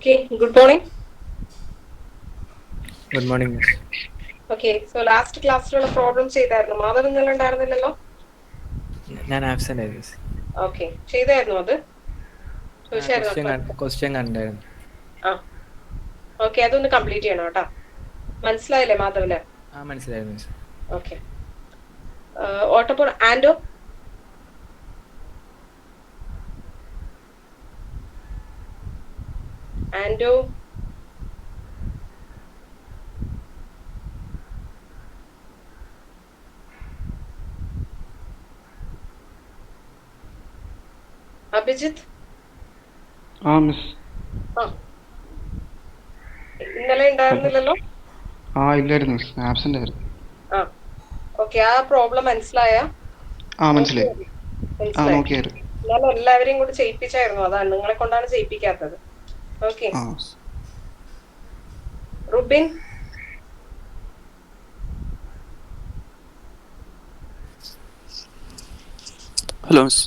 Okay, good morning. Good morning, miss. Okay, so last ക്ലാസ്സിലുള്ള problem ചെയ്തായിരുന്നു. മാധവ് ഇന്നലെ ഉണ്ടായിരുന്നില്ലല്ലോ? ഞാൻ ആബ്സെന്റ് ആയിരുന്നു മിസ്. ഓക്കെ, ചെയ്തായിരുന്നു അത്? ക്വസ്റ്റ്യൻ കണ്ടായിരുന്നു. ആ ഓക്കെ, അതൊന്ന് കംപ്ലീറ്റ് ചെയ്യണം കേട്ടോ. മനസ്സിലായില്ലേ മാധവിന്? മനസ്സിലായിരുന്നു മിസ്. ഓക്കെ, ഓട്ടപ്പുറ ആൻഡോ. ആൻഡോ അഭിജിത്ത്. മിസ്. ഇന്നലെ ഉണ്ടായിരുന്നില്ലല്ലോ? ഇല്ലായിരുന്നു മിസ്, ആബ്സെന്റ് ആയിരുന്നു. ഓക്കെ, ആ പ്രോബ്ലം മനസ്സിലായ? മനസ്സിലായി. നോക്കിയായിരുന്നു. ഞാൻ എല്ലാവരെയും കൂടി ചെയ്യിപ്പിച്ചായിരുന്നു, അതാണ് നിങ്ങളെ കൊണ്ടാണ് ചെയ്യിപ്പിക്കാത്തത്. ഓക്കെ, റുബിൻ. Hello miss.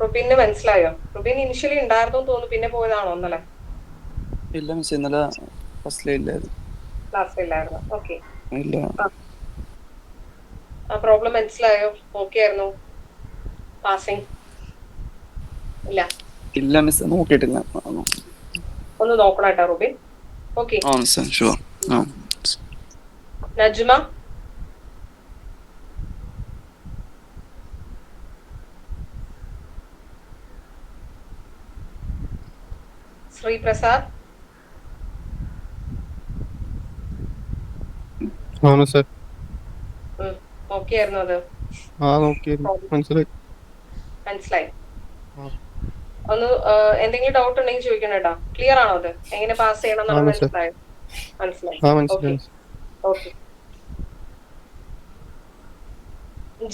റുബിന് മനസ്സിലായോ? റുബിൻ ഇനിഷ്യലി ഉണ്ടായിരുന്നു തോന്നുന്നു, പിന്നെ പോയതാണോ ഇന്നലെ? ഇല്ല മിസ്, ഇന്നലെ ക്ലാസ്സിലായിരുന്നു. ക്ലാസ്സിലായിരുന്നു. ഓക്കെ, ഇല്ല. ആ പ്രോബ്ലം മനസ്സിലായോ? നോക്കിയായിരുന്നു പാസിംഗ്? ഇല്ല ഇല്ല മിസ്, നോക്കിയിട്ടില്ല. ഒന്ന് നോക്കണം കേട്ടോ Rubin. Okay, miss, sure. Najma. Sreeprasad. നോക്കിയായിരുന്നു അത്? മനസ്സിലായി. ഒന്ന് എന്തെങ്കിലും ഡൗട്ട് ഉണ്ടെങ്കിൽ ചോദിക്കണം കേട്ടോ. ക്ലിയർ ആണോ അത്? എങ്ങനെ പാസ് ചെയ്യണം എന്നുള്ളത് മനസ്സിലായോ? മനസ്സിലായി. ഓക്കെ,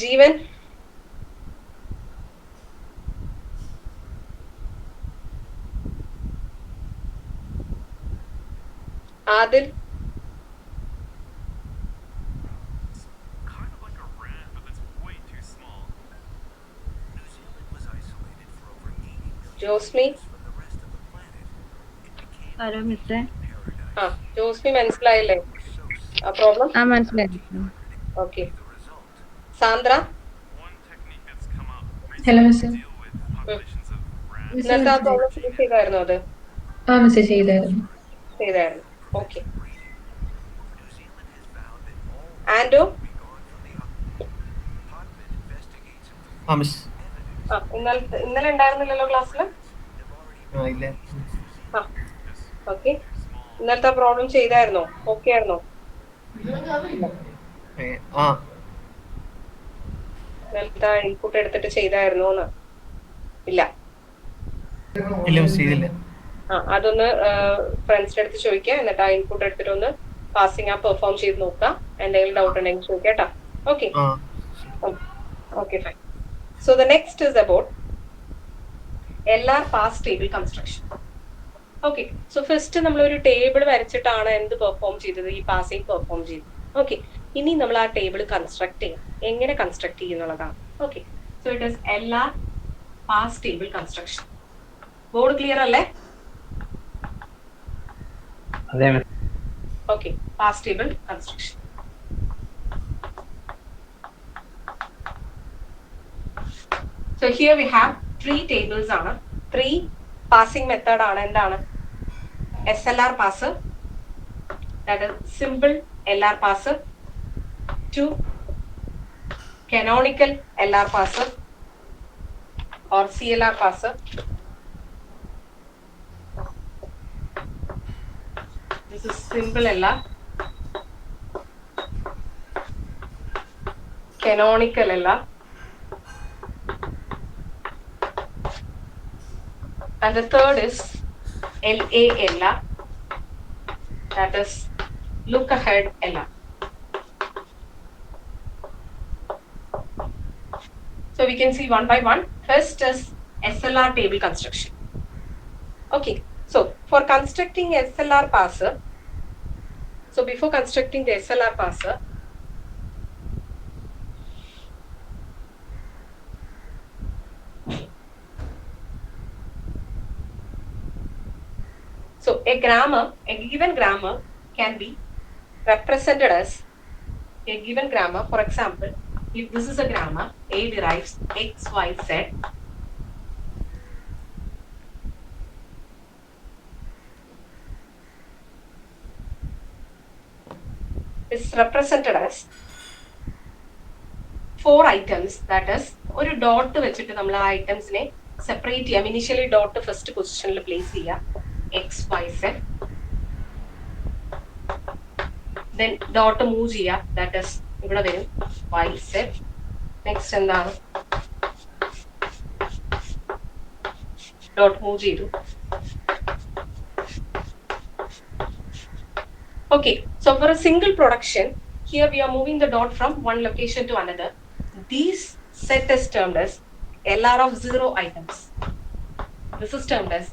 ജീവൻ. ആദിൽ. ജോസ്മി. ഹലോ മിസ്സേ. ജോസ്മി മനസ്സിലായില്ലേ ആ പ്രോബ്ലം? മനസ്സിലായി. ഓക്കെ, സാന്ദ്ര. Hello miss. ഇന്നത്തെ ആ പ്രോബ്ലം ഫിനിഷ് ചെയ്തായിരുന്നു അത്? മിസ് ചെയ്തായിരുന്നു. ഓക്കെ, ആൻഡോ. ഇന്നലെ ഉണ്ടായിരുന്നില്ലല്ലോ ക്ലാസ്സിൽ? ഓക്കെ, ഇന്നലത്തെ പ്രോബ്ലം ചെയ്തായിരുന്നോ? ഓക്കെ ആയിരുന്നോ? ഇന്നലത്തെ ഇൻപുട്ട് എടുത്തിട്ട് ചെയ്തായിരുന്നോന്ന്? ഇല്ല. അതൊന്ന് ഫ്രണ്ട്സിന്റെ അടുത്ത് ചോദിക്കുക, എന്നിട്ട് ആ ഇൻപുട്ട് എടുത്തിട്ട് ഒന്ന് പാസിംഗ് ആ പെർഫോം ചെയ്ത് നോക്കുക. എന്തെങ്കിലും ഡൗട്ട് ഉണ്ടെങ്കിൽ ചോദിക്കാം കേട്ടോ. Okay, okay, fine. So the next is about LR parse table construction. Okay, so first നമ്മൾ ഒരു ടേബിൾ വരച്ചിട്ടാണ് എന്ത് പെർഫോം ചെയ്തത്? ഈ പാസിംഗ് പെർഫോം ചെയ്തത്. ഓക്കെ, ഇനി നമ്മൾ ആ ടേബിൾ കൺസ്ട്രക്ട് ചെയ്യാം. എങ്ങനെ കൺസ്ട്രക്ട് ചെയ്യുന്നുള്ളതാണ്. Okay, so it is LR parse table construction. Board clear അല്ലേ? Okay, pass table construction. So here we have 3 tables ആണ്. 3 passing method ആണ്. എന്താണ്? SLR passer, that is simple LR passer. 2 canonical LR passer or CLR passer. This is simple LR, canonical LR, and the third is LALR, that is look ahead LR. So we can see one by one. First is SLR table construction. Okay, so for constructing SLR passer, so before constructing the SLR passer, a given grammar can be represented as a given grammar. For example, if this is a grammar, A derives X, Y, Z. Is represented as 4 items, that is ഒരു dot വെച്ചിട്ട് നമ്മൾ ആ ഐറ്റംസിനെ separate ചെയ്യാം. Initially dot first പൊസിഷനിൽ place ചെയ്യാം, X Y Z. Then dot move ചെയ്യാം, that is ഇവിടെ വരും വൈ സെഡ്. നെക്സ്റ്റ് എന്താണ്, ഡോട്ട് മൂവ് ചെയ്തു. Okay, so for a single production, here we are moving the dot from one location to another. These set is termed as LR of 0 items. This is termed as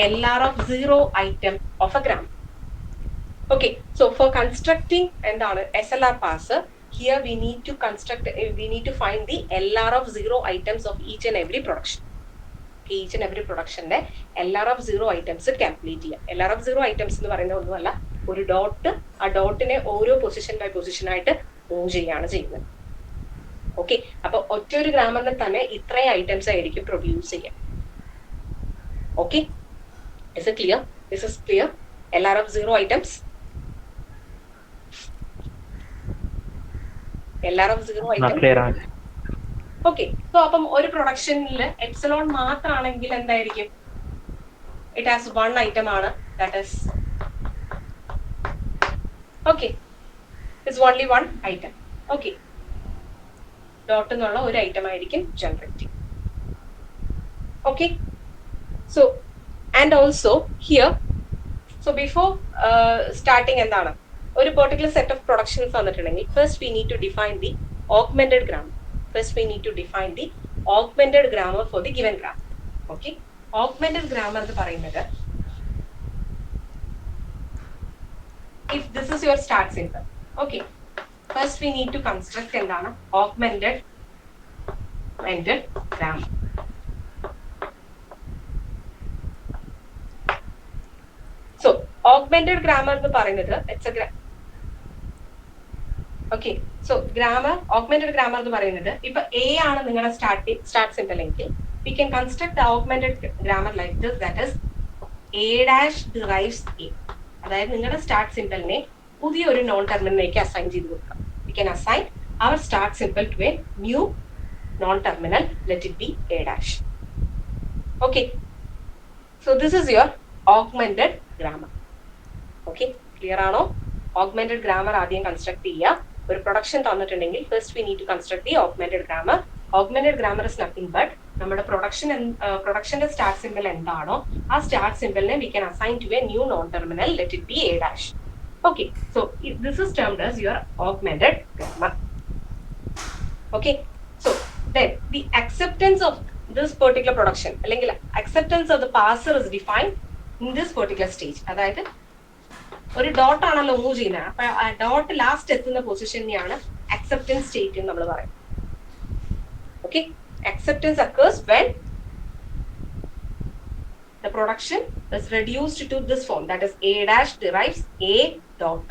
LR of 0 item of a grammar. Okay, so for constructing SLR parser, here we need to find the LR of 0 items of each and every production. Each and every production LR of 0 items calculate ചെയ്യാം. LR of 0 items എന്ന് പറയുന്നത് ഒന്നുമല്ല, ഒരു dot, ആ ഡോട്ടിനെ ഓരോ position by position ആയിട്ട് move ചെയ്യാണ് ചെയ്യുന്നത്. ഓക്കെ, അപ്പൊ ഒറ്റ ഒരു ഗ്രാമറിനെ തന്നെ ഇത്രയും ഐറ്റംസ് ആയിരിക്കും പ്രൊഡ്യൂസ് ചെയ്യാം. Okay, is it clear? This is clear? LR of 0 items, LR of 0 items. Okay, so അപ്പം ഒരു പ്രൊഡക്ഷനിൽ എപ്സിലോൺ മാത്രമാണെങ്കിൽ എന്തായിരിക്കും? ഇറ്റ് ഹാസ് 1 ഐറ്റം ആണ്, that is okay, it's only 1 item. Okay, dot എന്നുള്ള ഒരു ഐറ്റം ആയിരിക്കും ജനറേറ്റ് ചെയ്യുക. Okay, so and also here, so before starting എന്താണ് ഒരു പെർട്ടിക്കുലർ സെറ്റ് ഓഫ് പ്രൊഡക്ഷൻസ് വന്നിട്ടുണ്ടെങ്കിൽ first we need to define the augmented grammar. First we need to define the augmented grammar for the given grammar. Okay, augmented grammar എന്ന് പറയുന്നത്, if this is your start symbol, okay, first we need to construct endana augmented grammar. So augmented grammar എന്ന് പറയുന്നത് it's a okay, so augmented grammar എന്ന് പറയുന്നത് ഇപ്പൊ A ആണ് നിങ്ങളുടെ start symbol എങ്കിൽ we can construct the augmented grammar like this, that is A dash derives A. അതായത് നിങ്ങളുടെ സ്റ്റാർട്ട് സിമ്പിളിനെ പുതിയൊരു നോൺ ടെർമിനലിലേക്ക് അസൈൻ ചെയ്ത് കൊടുക്കാം. We can assign our start symbol to a new non terminal, let it be a dash. Okay, so this is your augmented grammar. Okay, clear ആണോ? Augmented grammar ആദ്യം construct ചെയ്യുക. ഒരു production തന്നിട്ടുണ്ടെങ്കിൽ first we need to construct the augmented grammar. Augmented grammar is nothing but നമ്മുടെ പ്രൊഡക്ഷന്റെ start symbol എന്താണോ ആ start സിമ്പിളിനെ we can assign to a new non terminal, let it be a dash. Okay, so this is termed as your augmented grammar. Okay, so then the acceptance of this particular production അല്ലെങ്കിൽ acceptance of the parser is defined in this particular stage. അതായത് ഒരു dot ആണല്ലോ move ചെയ്യുന്നത്, അപ്പൊ ആ dot last എത്തുന്ന പൊസിഷനെയാണ് acceptance state എന്ന് നമ്മൾ പറയും. Okay, acceptance occurs when the production is reduced to this form, that is A dash derives A dot.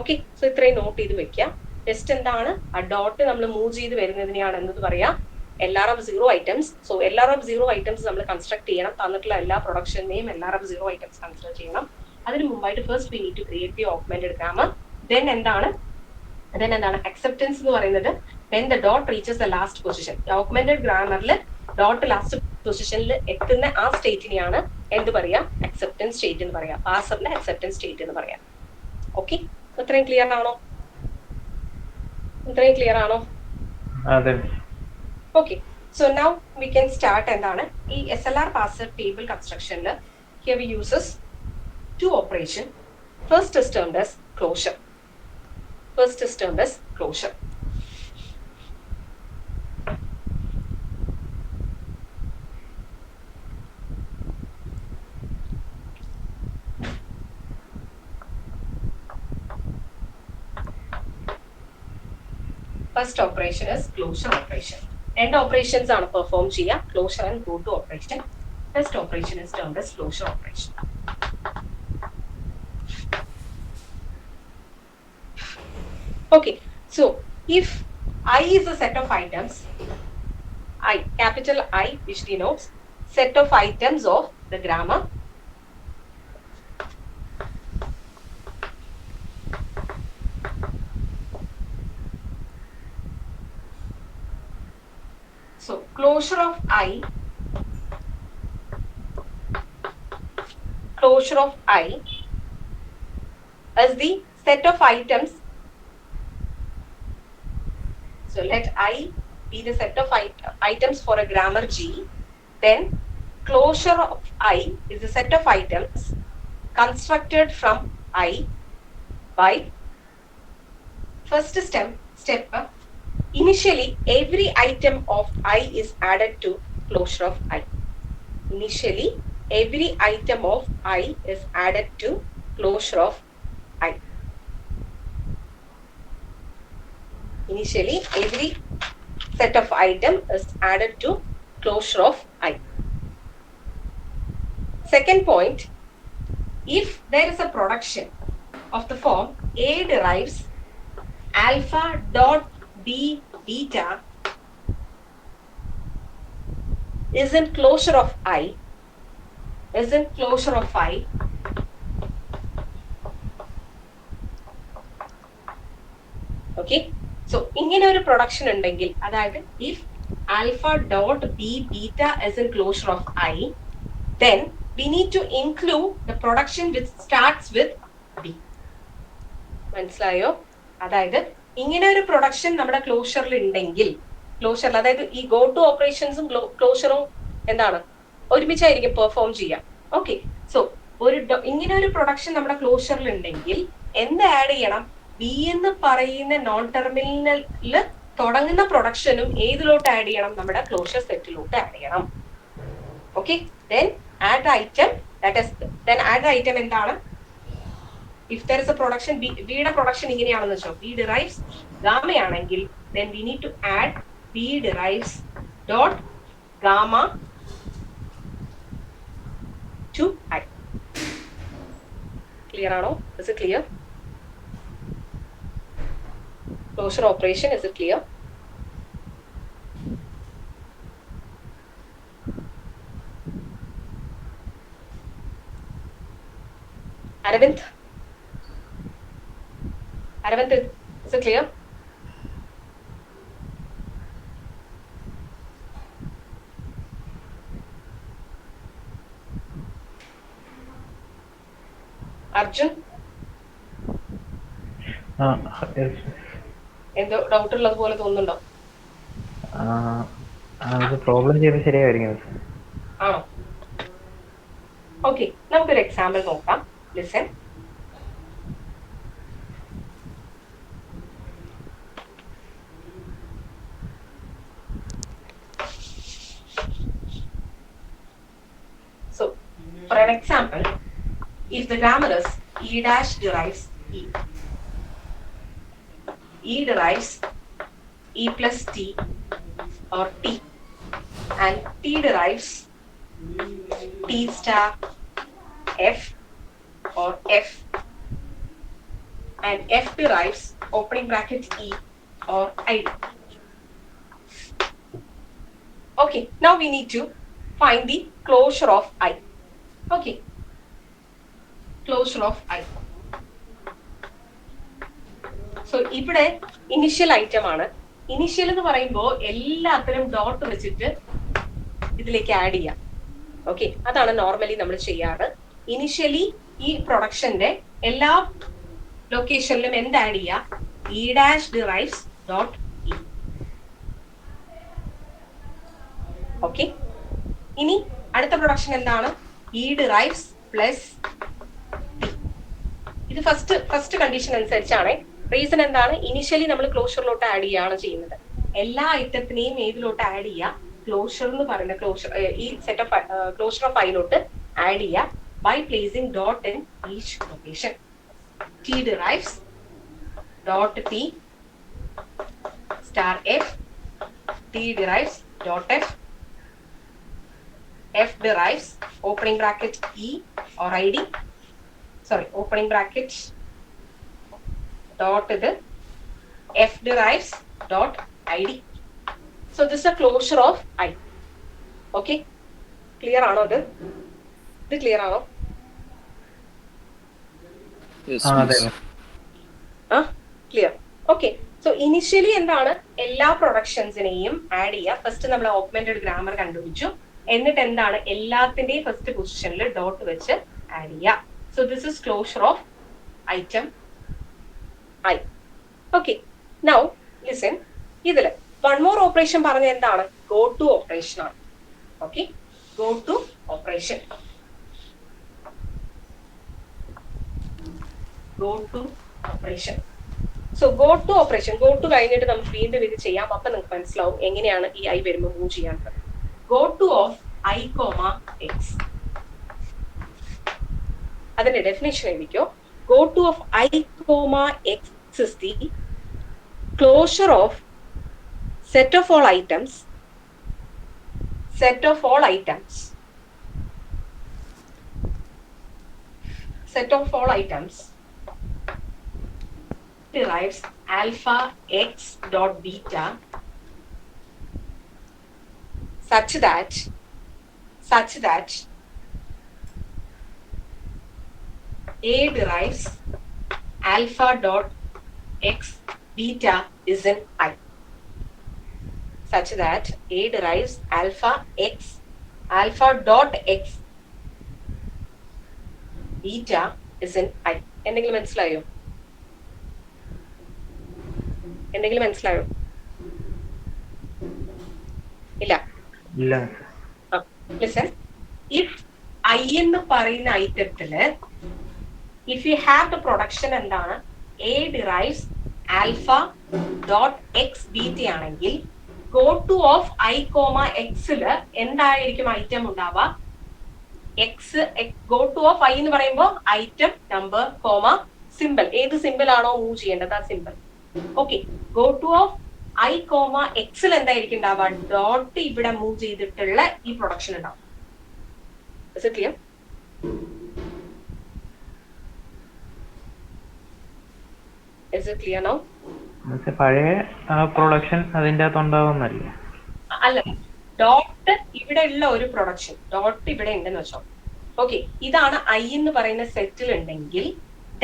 Okay, so ഇത്രയും നോട്ട് ചെയ്ത് വെക്കുക. ടെസ്റ്റ് എന്താണ്, ആ ഡോട്ട് നമ്മൾ മൂവ് ചെയ്ത് വരുന്നതിനെയാണ് എന്ത് പറയാ, LR of 0 items. So LR of 0 items നമ്മൾ കൺസ്ട്രക്ട് ചെയ്യണം. തന്നിട്ടുള്ള എല്ലാ പ്രൊഡക്ഷനെയും LR of 0 items കൺസിഡർ ചെയ്യണം. അതിന് മുമ്പായിട്ട് first we need to create the augmented grammar. Then എന്താണ് acceptance എന്ന് പറയുന്നത് when the dot reaches the last position. augmented grammarൽ dot last പൊസിഷനിൽ എത്തുന്ന ആ സ്റ്റേറ്റിനെയാണ് എന്ത് പറയാ, acceptance state എന്ന് പറയാം. പാസറിന്റെ acceptance state എന്ന് പറയാം. ഓക്കെ, ഇത്രയും ക്ലിയർ ആണോ? അതെ. Okay, so now we can start. എന്താണ് ഈ SLR പാസർ ടേബിൾ കൺസ്ട്രക്ഷനിൽ here we uses 2 operation. First is termed as closure. First operation is closure operation. End operations are performed here, closure and go to operation. First operation is termed as closure operation. Okay, so if I is a set of items, I, capital I, which denotes set of items of the grammar. So closure of I as the set of items. So let I be the set of items for a grammar G. Then closure of I is a set of items constructed from I by first step. Initially, every item of I is added to closure of I. Initially, every item of I is added to closure of I. Initially, every set of item is added to closure of I. Second point, if there is a production of the form A derives alpha dot B beta is in closure of I, okay, so ഇങ്ങനെ ഒരു production ഉണ്ടെങ്കിൽ, അതായത് if alpha dot B beta is in closure of I, then we need to include the production which starts with B. മനസ്സിലായോ? അതായത് ഇങ്ങനെ ഒരു production നമ്മുടെ ക്ലോഷറിൽ ഉണ്ടെങ്കിൽ, ക്ലോഷറിൽ അതായത് ഈ ഗോ ടു ഓപ്പറേഷൻസും ക്ലോഷറും എന്താണ് ഒരുമിച്ചായിരിക്കും പെർഫോം ചെയ്യാം. ഓക്കെ, സോ ഇങ്ങനെ ഒരു പ്രൊഡക്ഷൻ നമ്മുടെ ക്ലോഷറിൽ ഉണ്ടെങ്കിൽ എന്ത് ആഡ് ചെയ്യണം? ബി എന്ന് പറയുന്ന നോൺ ടെർമിനലില് തുടങ്ങുന്ന പ്രൊഡക്ഷനും ഏതിലോട്ട് ആഡ് ചെയ്യണം? നമ്മുടെ ക്ലോഷർ സെറ്റിലോട്ട് ആഡ് ചെയ്യണം. Okay, then add item, that is then add item എന്താണ്? If there is a production, B യുടെ പ്രൊഡക്ഷൻ ഇങ്ങനെയാണെന്ന് വെച്ചോ, B derives gamma ആണെങ്കിൽ, then we need to add B derives dot gamma to I. Clear ആണോ? Is it clear? Closure operation, is it clear? Aravind, is it clear? Arjun? എന്തോ doubt ഉള്ളത് പോലെ തോന്നുന്നുണ്ടോ? Problem ചെയ്ത് ശരിയായിരിക്കും. ആണോ? ഓക്കെ, നമുക്കൊരു എക്സാമ്പിൾ നോക്കാം. Listen. So, for an example, if the grammar is E dash derives E, E derives E plus T or T, and T derives T star F or F, and F derives opening bracket E or ID. Okay, now we need to find the closure of I. Okay, closure of I. So ഇവിടെ initial item ആണ്. Initial എന്ന് പറയുമ്പോൾ എല്ലാത്തിനും dot വെച്ചിട്ട് ഇതിലേക്ക് add ചെയ്യാം. Okay, അതാണ് normally നമ്മൾ ചെയ്യാറ്. ഇനിഷ്യലി ഈ പ്രൊഡക്ഷന്റെ എല്ലാ ലൊക്കേഷനിലും എന്ത് ആഡ് ചെയ്യാം? E dash derives dot E. Okay, ഇനി അടുത്ത പ്രൊഡക്ഷൻ എന്താണ്? E derives plus T. ഇത് ഫസ്റ്റ് കണ്ടീഷൻ അനുസരിച്ചാണ്. റീസൺ എന്താണ്? ഇനിഷ്യലി നമ്മൾ ക്ലോഷറിലോട്ട് ആഡ് ചെയ്യാണ് ചെയ്യുന്നത്. എല്ലാ ഐറ്റത്തിനെയും ഏതിലോട്ട് ആഡ് ചെയ്യുക? ക്ലോഷർ എന്ന് പറയുന്ന ഈ സെറ്റ് ഓഫ് ക്ലോഷർ ഓഫ് ഐയിലോട്ട് ആഡ് ചെയ്യുക by placing dot in each location. T derives dot T star F, T derives dot F, F derives opening bracket E or ID, sorry, opening bracket dot ഇത് f derives dot id. So this is a closure of I. Okay, clear ആണോ ഇത്? ഇത് clear ആണോ? Yes ആ അതെ miss. Clear. Okay, so initially എന്താണ് എല്ലാ പ്രൊഡക്ഷൻസിനെയും add ചെയ്യുക. ഫസ്റ്റ് നമ്മൾ ഓഗ്മെന്റഡ് ഗ്രാമർ കണ്ടുപിടിച്ചു. എന്നിട്ട് എന്താണ് എല്ലാത്തിന്റെയും ഫസ്റ്റ് പൊസിഷനിൽ ഡോട്ട് വെച്ച് ആഡ് ചെയ്യുക. So this is closure of item I. Okay, now listen. ഇതില് വൺ മോർ ഓപ്പറേഷൻ പറഞ്ഞ എന്താണ്? ഗോ ടു ഓപ്പറേഷൻ ആണ്. Okay, go to operation. Go to operation. So go to operation, go to കഴിഞ്ഞിട്ട് നമുക്ക് വീണ്ടും ഇത് ചെയ്യാം. അപ്പൊ നിങ്ങൾക്ക് മനസ്സിലാവും എങ്ങനെയാണ് ഈ ഐ വരുമ്പോൾ മൂവ് ചെയ്യാൻ. Go to of I comma X. അതിന്റെ ഡെഫിനേഷൻ എഴുതിക്കോ. Go to of I comma X is the closure of set of all items, set of all items, set of all items derives alpha x dot beta such that a derives alpha dot x beta is in I. Such that a derives alpha dot x beta is in I. എന്തെങ്കിലും മനസ്സിലായോ? എന്തെങ്കിലും മനസ്സിലായോ? ഇല്ല. ഇല്ല. Listen, if I എന്ന് പറയുന്ന ഐറ്റത്തില് if you have the production എന്താണ്? A derives alpha dot x beta ആണെങ്കിൽ go to of I comma XL എന്തായിരിക്കും ഐറ്റം ഉണ്ടാവുക? X. Go to of I എന്ന് പറയുമ്പോൾ ഐറ്റം നമ്പർ കോമ സിമ്പിൾ. ഏത് സിമ്പിൾ ആണോ മൂവ് ചെയ്യേണ്ടത് ആ simple. Okay, go to of I comma എക്സിൽ എന്തായിരിക്കും ഉണ്ടാവുക? ഡോട്ട് ഇവിടെ മൂവ് ചെയ്തിട്ടുള്ള ഈ പ്രൊഡക്ഷൻ ഉണ്ടാവും. Is it clear? Is it clear now? പഴയ പ്രൊഡക്ഷൻ അതിന്റെ അകത്ത് ഉണ്ടാവുന്നല്ലേ? അല്ല, ഡോട്ട് ഇവിടെ ഉള്ള ഒരു പ്രൊഡക്ഷൻ, ഡോട്ട് ഇവിടെ ഉണ്ടെന്ന് വെച്ചോ. ഓക്കെ, ഇതാണ് ഐ എന്ന് പറയുന്ന സെറ്റിൽ ഉണ്ടെങ്കിൽ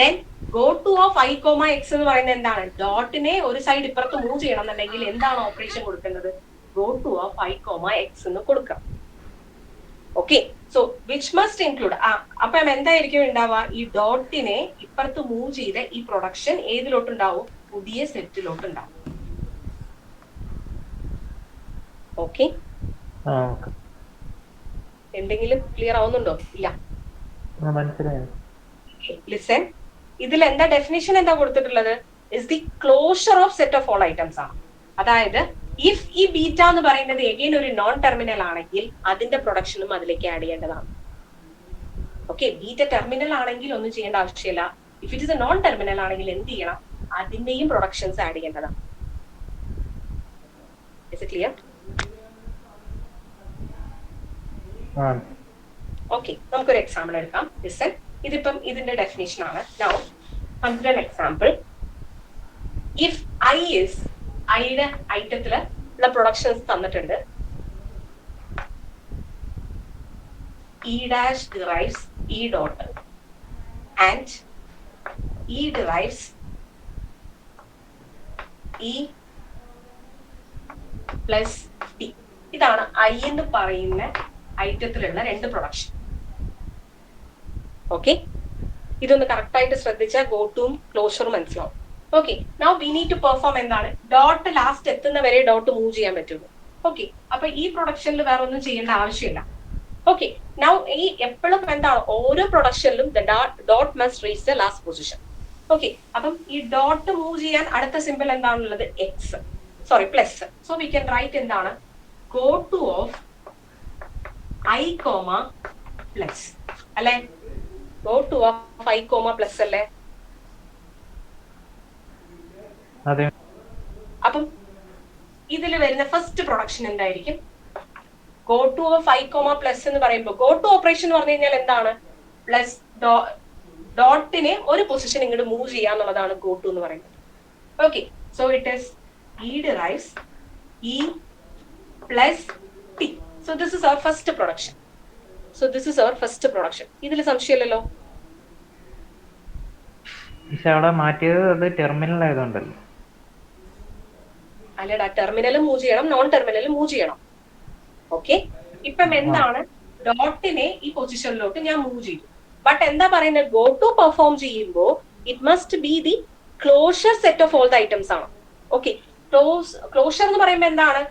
then go to of I comma X എന്ന് പറയുന്നത് എന്താണ്? ഡോട്ടിനെ ഒരു സൈഡ് ഇപ്പുറത്ത് മൂവ് ചെയ്യണം എന്നുണ്ടെങ്കിൽ എന്താണ് ഓപ്പറേഷൻ കൊടുക്കുന്നത്? Go to of I comma X എന്ന് കൊടുക്കാം. Okay, so which must include. അപ്പൊ എന്തായിരിക്കും ഉണ്ടാവുക? ഈ ഡോട്ടിനെ ഇപ്പുറത്ത് മൂവ് ചെയ്ത ഈ പ്രൊഡക്ഷൻ ഏതിലോട്ടുണ്ടാവും? പുതിയ സെറ്റിലോട്ടുണ്ടാവും. ഓക്കെ, എന്തെങ്കിലും ക്ലിയർ ആവുന്നുണ്ടോ? ഇല്ല. മനസ്സിലായോ? ലിസൺ, ഇതിൽ എന്താ ഡെഫിനിഷൻ എന്താ കൊടുത്തിട്ടുള്ളത്? Is the closure of set of all items ആണ്. അതായത് ഇഫ് ഈ ബീറ്റ എന്ന് പറയുന്നത് എഗെയിൻ ഒരു നോൺ ടെർമിനൽ ആണെങ്കിൽ അതിന്റെ പ്രൊഡക്ഷനും അതിലേക്ക് ആഡ് ചെയ്യേണ്ടതാണ്. ഓക്കെ, ബീറ്റ ടെർമിനൽ ആണെങ്കിൽ ഒന്നും ചെയ്യേണ്ട ആവശ്യമില്ല. If it is A non terminal ആണെങ്കിൽ എന്ത് ചെയ്യണം? അതിന്റെയും പ്രൊഡക്ഷൻസ് ആഡ് ചെയ്യേണ്ടതാണ്. Is it clear? ഓക്കെ, നമുക്കൊരു എക്സാമ്പിൾ എടുക്കാം. ലിസൺ, ഇതിപ്പം ഇതിന്റെ ഡെഫിനേഷൻ ആണ്. Now consider example. If I is, ഐയുടെ ഐറ്റത്തില് ഉള്ള പ്രൊഡക്ഷൻസ് തന്നിട്ടുണ്ട്. E dash derives E dot and E derives E plus D. ഇതാണ് ഐ എന്ന് പറയുന്ന ഐറ്റത്തിലുള്ള രണ്ട് പ്രൊഡക്ഷൻ. ഓക്കെ, ഇതൊന്ന് കറക്റ്റ് ആയിട്ട് ശ്രദ്ധിച്ചാൽ ഗോ ടും ക്ലോഷറും മനസ്സിലാവും. Okay, now we need to perform എന്താണ്? ഡോട്ട് ലാസ്റ്റ് എത്തുന്ന വരെ ഡോട്ട് മൂവ് ചെയ്യാൻ പറ്റുള്ളൂ. ഓക്കെ, അപ്പൊ ഈ പ്രൊഡക്ഷനിൽ വേറെ ഒന്നും ചെയ്യേണ്ട ആവശ്യമില്ല. ഓക്കെ, നൗ ഈ എപ്പോഴും എന്താണ്? ഓരോ പ്രൊഡക്ഷനിലും dot must reach the last position. Okay, അപ്പം ഈ ഡോട്ട് മൂവ് ചെയ്യാൻ അടുത്ത സിമ്പിൾ എന്താണുള്ളത്? X, sorry plus. So we can write എന്താണ്? Go to of I comma plus അല്ലെ? Go to of I comma plus അല്ലേ? അതെ. അപ്പം ഇതിൽ വരുന്ന ഫസ്റ്റ് പ്രൊഡക്ഷൻ എന്തായിരിക്കും? Go to of I comma plus എന്ന് പറയുമ്പോൾ ഗോ ടു ഓപ്പറേഷൻ എന്ന് പറഞ്ഞു കഴിഞ്ഞാൽ എന്താണ്? പ്ലസ് ഡോട്ടിനെ ഒരു പൊസിഷൻ ഇങ്ങോട്ട് മൂവ് ചെയ്യാന്നുള്ളതാണ് ഗോ ടു എന്ന് പറയുന്നത്. Okay, So it is E derives E plus T. So this is our first production. ഇതിൽ സംശയമില്ലല്ലോ. പക്ഷെ അവിടെ മാറ്റിയത് അത് ടെർമിനൽ ആയതുകൊണ്ടല്ലോ. അല്ലടാ, ടെർമിനലും മൂവ് ചെയ്യണം, നോൺ ടെർമിനലും മൂവ് ചെയ്യണം. ഓക്കെ, ഇപ്പം എന്താണ്, ഡോട്ടിനെ ഈ പൊസിഷനിലോട്ട് ഞാൻ മൂവ് ചെയ്തു. ബട്ട് എന്താ പറയുന്നത്, ഗോ ടു പെർഫോം ചെയ്യുമ്പോൾ it must be the closure set of all the items ആണ്. ഓക്കെ, ക്ലോഷർ എന്ന് പറയുമ്പോൾ എന്താണ്,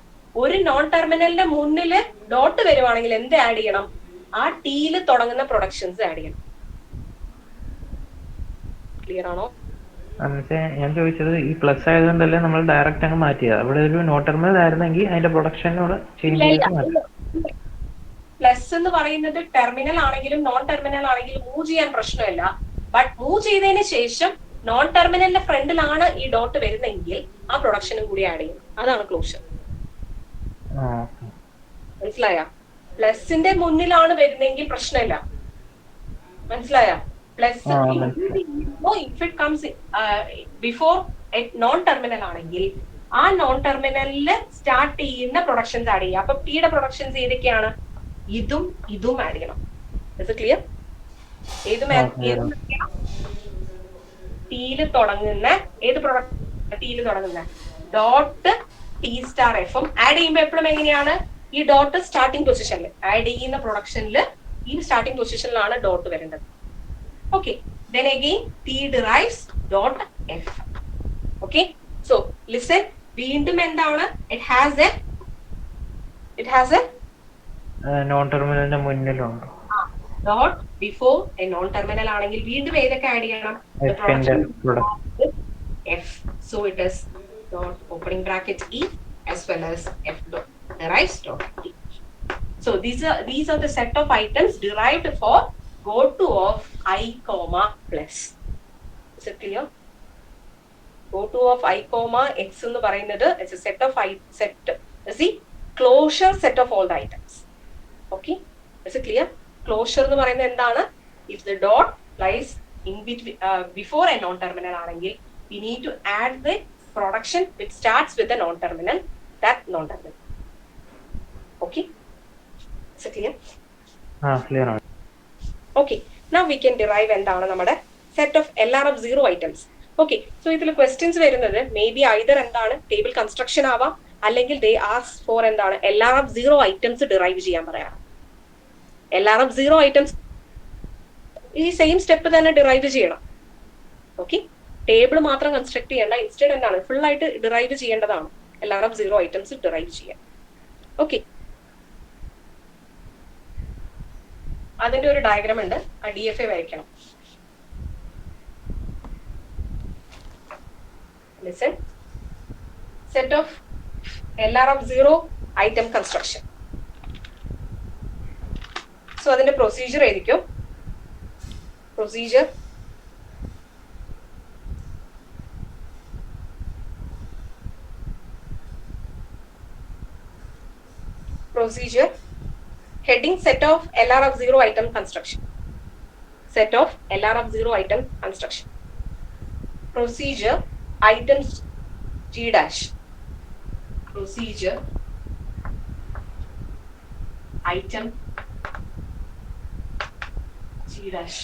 ഒരു നോൺ ടെർമിനലിന്റെ മുന്നിൽ ഡോട്ട് വരുവാണെങ്കിൽ എന്ത് ആഡ് ചെയ്യണം, ആ ടീയിൽ തുടങ്ങുന്ന പ്രൊഡക്ഷൻസ് ആഡ് ചെയ്യണം. ക്ലിയർ ആണോ? ഞാൻ ചോദിച്ചത് ഈ പ്ലസ് ആയതുകൊണ്ടല്ലേ നമ്മൾ ഡയറക്റ്റ് അങ്ങ് മാറ്റിയത്. അവിടെ ഒരു നോൺ ടെർമിനൽ ആയിരുന്നെങ്കിൽ അതിന്റെ പ്രൊഡക്ഷനോട് ചേഞ്ച് ചെയ്തിട്ട് മാറ്റാം. പ്ലസ് എന്ന് പറയുന്നത് ടെർമിനൽ ആണെങ്കിലും നോൺ ടെർമിനൽ ആണെങ്കിലും മൂവ് ചെയ്യാൻ പ്രശ്നമില്ല. ബട്ട് മൂവ് ചെയ്തതിന് ശേഷം നോൺ ടെർമിനലിന്റെ ഫ്രണ്ടിലാണ് ഈ ഡോട്ട് വരുന്നെങ്കിൽ ആ പ്രൊഡക്ഷനും കൂടി ആഡ് ചെയ്യണം. അതാണ് ക്ലോഷർ. മനസ്സിലായ? പ്ലസിന്റെ മുന്നിലാണ് വരുന്നെങ്കിൽ പ്രശ്നമില്ല. മനസ്സിലായ? Plus if it comes before non terminal ആണെങ്കിൽ ആ നോൺ ടെർമിനലില് സ്റ്റാർട്ട് ചെയ്യുന്ന പ്രൊഡക്ഷൻസ് ആഡ് ചെയ്യുക. അപ്പൊ ടീയുടെ പ്രൊഡക്ഷൻസ് ഏതൊക്കെയാണ്, ഇതും ആഡ് ചെയ്യണം. ക്ലിയർ? ടീയില് തുടങ്ങുന്ന ഡോട്ട് ടി സ്റ്റാർ എഫും ആഡ് ചെയ്യുമ്പോൾ എപ്പോഴും എങ്ങനെയാണ്, ഈ ഡോട്ട് സ്റ്റാർട്ടിംഗ് പൊസിഷനിൽ ആഡ് ചെയ്യുന്ന പ്രൊഡക്ഷനില് ഈ സ്റ്റാർട്ടിംഗ് പൊസിഷനിലാണ് ഡോട്ട് വരേണ്ടത്. Okay, then again T derives dot F. Okay, so listen, വീണ്ടും എന്താണ്, it has a നോൺ ടെർമിനലിന്റെ മുന്നിലുണ്ട് dot before a non terminal ആണെങ്കിൽ വീണ്ടും ഏതൊക്കെ ആഡ് ചെയ്യണം, F. So it is dot opening bracket E as well as F dot derives dot T. So these are the set of items derived for go to of I comma plus. Is it clear? Go to of I comma x എന്ന് പറയുന്നത് it's a set of closure set of all the items. Okay, is it clear? Closure എന്ന് പറയുന്നത് എന്താണ്, if the dot lies in between before a non terminal ആണെങ്കിൽ we need to add the production which starts with the non terminal, that non terminal. Okay, is it clear? Clear ആണ്. Okay, now we can derive എന്താണ് നമ്മുടെ set of LRF 0 items. Okay, so ഇതിൽ questions വരുന്നത് may be either എന്താണ് table construction ആവാം, അല്ലെങ്കിൽ they ask for എന്താണ് LRF 0 items derive ചെയ്യാൻ പറയാം. LRF 0 items ഈ സെയിം സ്റ്റെപ്പ് തന്നെ ഡിറൈവ് ചെയ്യണം. ഓക്കെ, ടേബിൾ മാത്രം കൺസ്ട്രക്ട് ചെയ്യേണ്ട, ഇൻസ്റ്റെഡ് എന്താണ് ഫുൾ ആയിട്ട് ഡിറൈവ് ചെയ്യേണ്ടതാണ്. LRF 0 items ഡിറൈവ് ചെയ്യാൻ. ഓക്കെ, അതിന്റെ ഒരു ഡയഗ്രാം ഉണ്ട്, ആ DFA വരയ്ക്കണം. Listen, set of LRF 0 item construction. So അതിന്റെ പ്രൊസീജിയർ ആയിരിക്കും, procedure heading set of LRF 0 item construction. Set of LRF 0 item construction. Procedure items G dash. Procedure item G dash.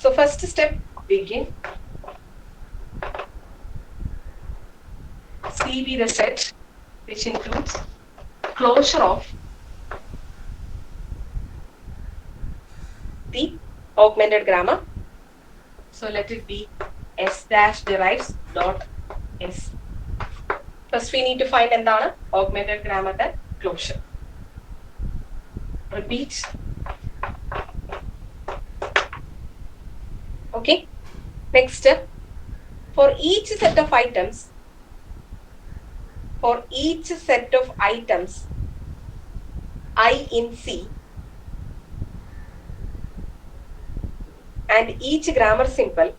So first step, begin. C be the set which includes closure of the augmented grammar. So let it be S dash derives dot S. First we need to find എന്താണ് augmented grammar closure. Repeat. Okay. Next step, for each set of items, I in C and each grammar simple,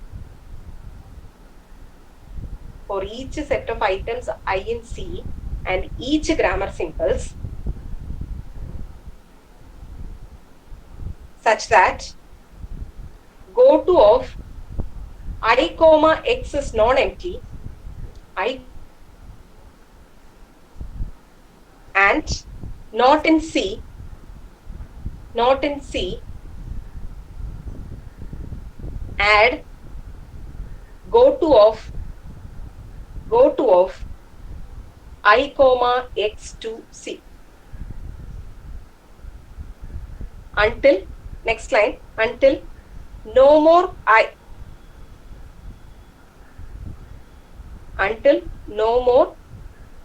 for each set of items I in C and each grammar simples such that go to of I comma x is non-empty, I and not in C, add go to of I comma x to C until, next line, until no more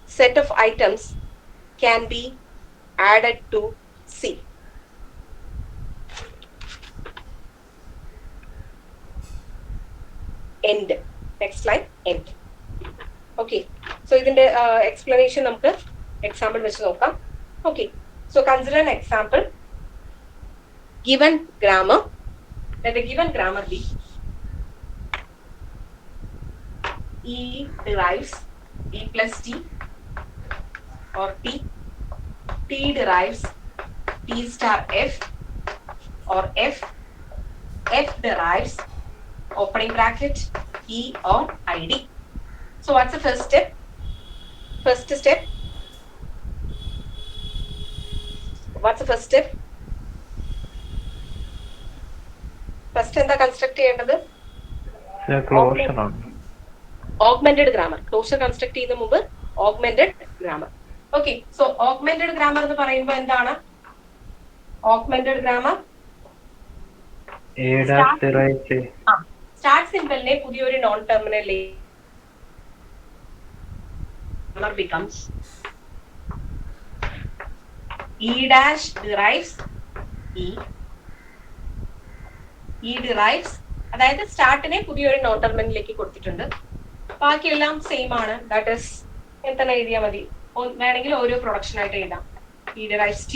set of items can be added to C. End. Next line, end. Okay. So ഇതിന്റെ explanation നമുക്ക് example വെച്ച് നോക്കാം. Okay. So consider an example. Given grammar. Let the given grammar be E derives E plus T or T derives T star F or F derives opening bracket E or ID. So what's the first step? What's the first step? First എന്താ construct ചെയ്യേണ്ടത്? Closure ആണ്. Augmented grammar. Closure construct ചെയ്യുന്ന മുമ്പ് augmented grammar. Okay. So augmented grammar എന്ന് പറയുമ്പോൾ എന്താണ്? Augmented grammar start symbol-നെ പുതിയൊരു non terminal grammar becomes E dash derives E derives, അതായത് സ്റ്റാർട്ടിനെ പുതിയൊരു നോൺ ടെർമിനലിലേക്ക് കൊടുത്തിട്ടുണ്ട്. ബാക്കിയെല്ലാം സെയിം ആണ്. ദാറ്റ് ഇസ് എന്താണ് എഴുതിയാൽ മതി, വേണമെങ്കിൽ ഓരോ പ്രൊഡക്ഷൻ ആയിട്ട് എഴുതാം. E derives T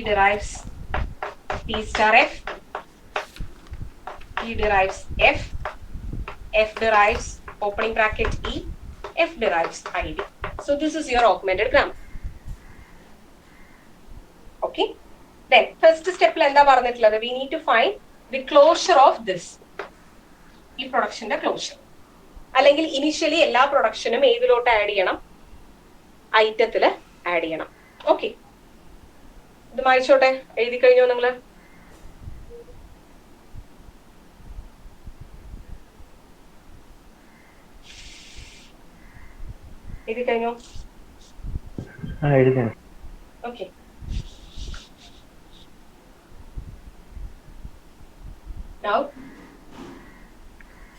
derives T star F, E derives F derives opening bracket E, F derives ID. So this is your augmented grammar. Okay. Then first step എന്താ പറഞ്ഞിട്ടുള്ളത്? We need to find the closure of this. ഈ പ്രൊഡക്ഷന്റെ closure. അല്ലെങ്കിൽ initially എല്ലാ പ്രൊഡക്ഷനും ഏതിലോട്ട് add ചെയ്യണം? ഐറ്റത്തില് add ചെയ്യണം. Okay. ഇത് വായിച്ചോട്ടെ. എഴുതി കഴിഞ്ഞോ നിങ്ങള്? എഴുതി കഴിഞ്ഞോ? Okay. Now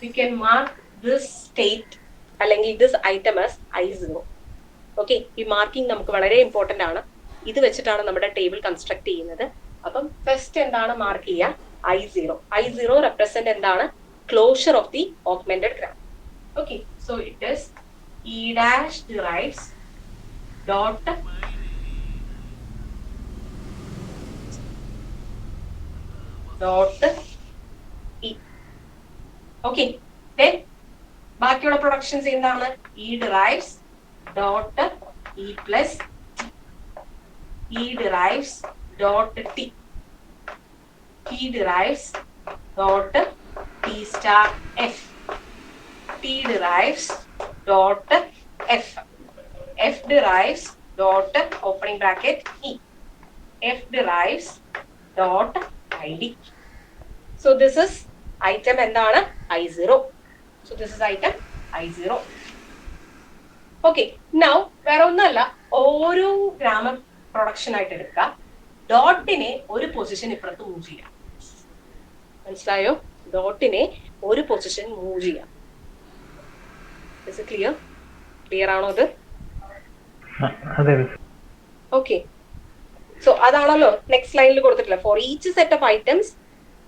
we can mark this state അല്ലെങ്കിൽ this item as I0. Okay. ഈ മാർക്കിംഗ് നമുക്ക് വളരെ ഇമ്പോർട്ടന്റ് ആണ്. ഇത് വെച്ചിട്ടാണ് നമ്മുടെ ടേബിൾ കൺസ്ട്രക്ട് ചെയ്യുന്നത്. അപ്പം ഫസ്റ്റ് എന്താണ് മാർക്ക് ചെയ്യുക? I0. I0 റെപ്രസെന്റ് എന്താണ്? Closure of the augmented grammar. Okay. So it is E dash derives dot E. Okay. Then ബാക്കിയുള്ള പ്രൊഡക്ഷൻസ് എന്താണ്? E derives dot E plus E derives dot T. T derives dot T star F. T derives dot F. F derives dot opening bracket E. F derives dot ID. So this is item എന്താണ്? I0. So this is item I0. Okay. Now വേറെ ഒന്നല്ല, ഓരോ grammar production ആയിട്ട് എടുക്കുക. ഡോട്ടിനെ ഒരു position ഇപ്പുറത്ത് move ചെയ്യാം. മനസ്സിലായോ? ഡോട്ടിനെ ഒരു പൊസിഷൻ മൂവ് ചെയ്യാം. Is it clear? Clear ആണോ ഇത്? ഓക്കെ. സോ അതാണല്ലോ നെക്സ്റ്റ് ലൈനിൽ കൊടുത്തിട്ടില്ല. For each set of items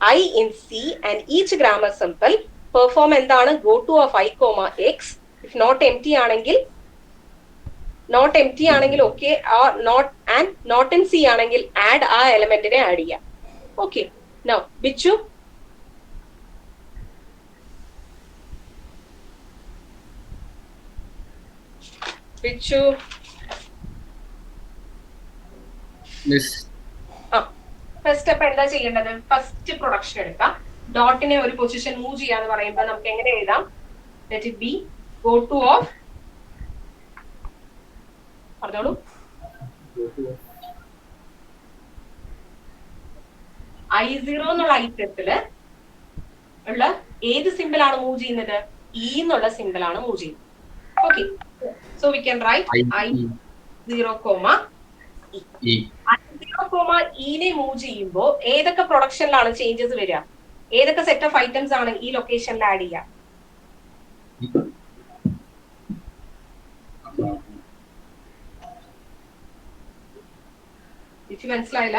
I in C and each grammar sample perform എന്താണ്? Go to of I comma X. If not empty ആണെങ്കിൽ okay, or not in C ആണെങ്കിൽ add ആ എലമെന്റിനെ add ചെയ്യാം. Okay. Now Bichu, miss first step എന്താ ചെയ്യേണ്ടത്? First production എടുക്കാം. ഡോട്ടിനെ ഒരു position move ചെയ്യാന്ന് പറയുമ്പോൾ നമുക്ക് എങ്ങനെ എഴുതാം? Let it B go to of, പറഞ്ഞോളൂ, I0 എന്നുള്ള ഐറ്റത്തില് ഉള്ള ഏത് സിമ്പിൾ ആണ് മൂവ് ചെയ്യുന്നത്? ഇ എന്നുള്ള സിമ്പിൾ ആണ് മൂവ് ചെയ്യുന്നത്. Okay, so we can right I0, I0, ഇനെ മൂവ് ചെയ്യുമ്പോൾ ഏതൊക്കെ പ്രൊഡക്ഷനിലാണ് ചേഞ്ചസ് വരിക? ഏതൊക്കെ സെറ്റ് ഓഫ് ഐറ്റംസ് ആണ് ഈ ലൊക്കേഷനിൽ ആഡ് ചെയ്യുക? എനിക്ക് മനസ്സിലായില്ല.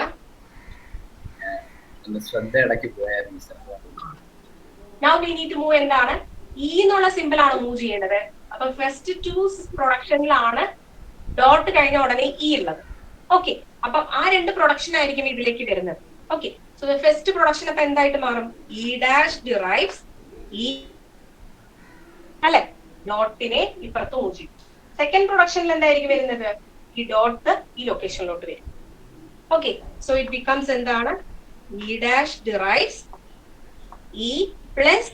Now we need to move എന്താണ്? ഇ എന്നുള്ള സിമ്പിൾ ആണ് മൂവ് ചെയ്യേണ്ടത്. അപ്പൊ ഫസ്റ്റ് 2 പ്രൊഡക്ഷനിലാണ് ഡോട്ട് കഴിഞ്ഞ ഉടനെ ഇ ഉള്ളത്. ഓക്കെ, അപ്പൊ ആ 2 പ്രൊഡക്ഷൻ ആയിരിക്കും ഇതിലേക്ക് വരുന്നത്. ഓക്കെ, സോ ഫസ്റ്റ് പ്രൊഡക്ഷൻ അപ്പൊ എന്തായിട്ട് മാറും? ഇ ഡാഷ് ഡിറൈവ്സ് ഇ, അല്ലെ? ഡോട്ടിനെ ഇപ്പുറത്ത് മൂവ് ചെയ്യും. സെക്കൻഡ് പ്രൊഡക്ഷനിൽ എന്തായിരിക്കും വരുന്നത്? ഈ ഡോട്ട് ഈ ലൊക്കേഷനിലോട്ട് വരും. ഓക്കെ, സോ ഇറ്റ് ബിക്കംസ് എന്താണ്? E dash derives E plus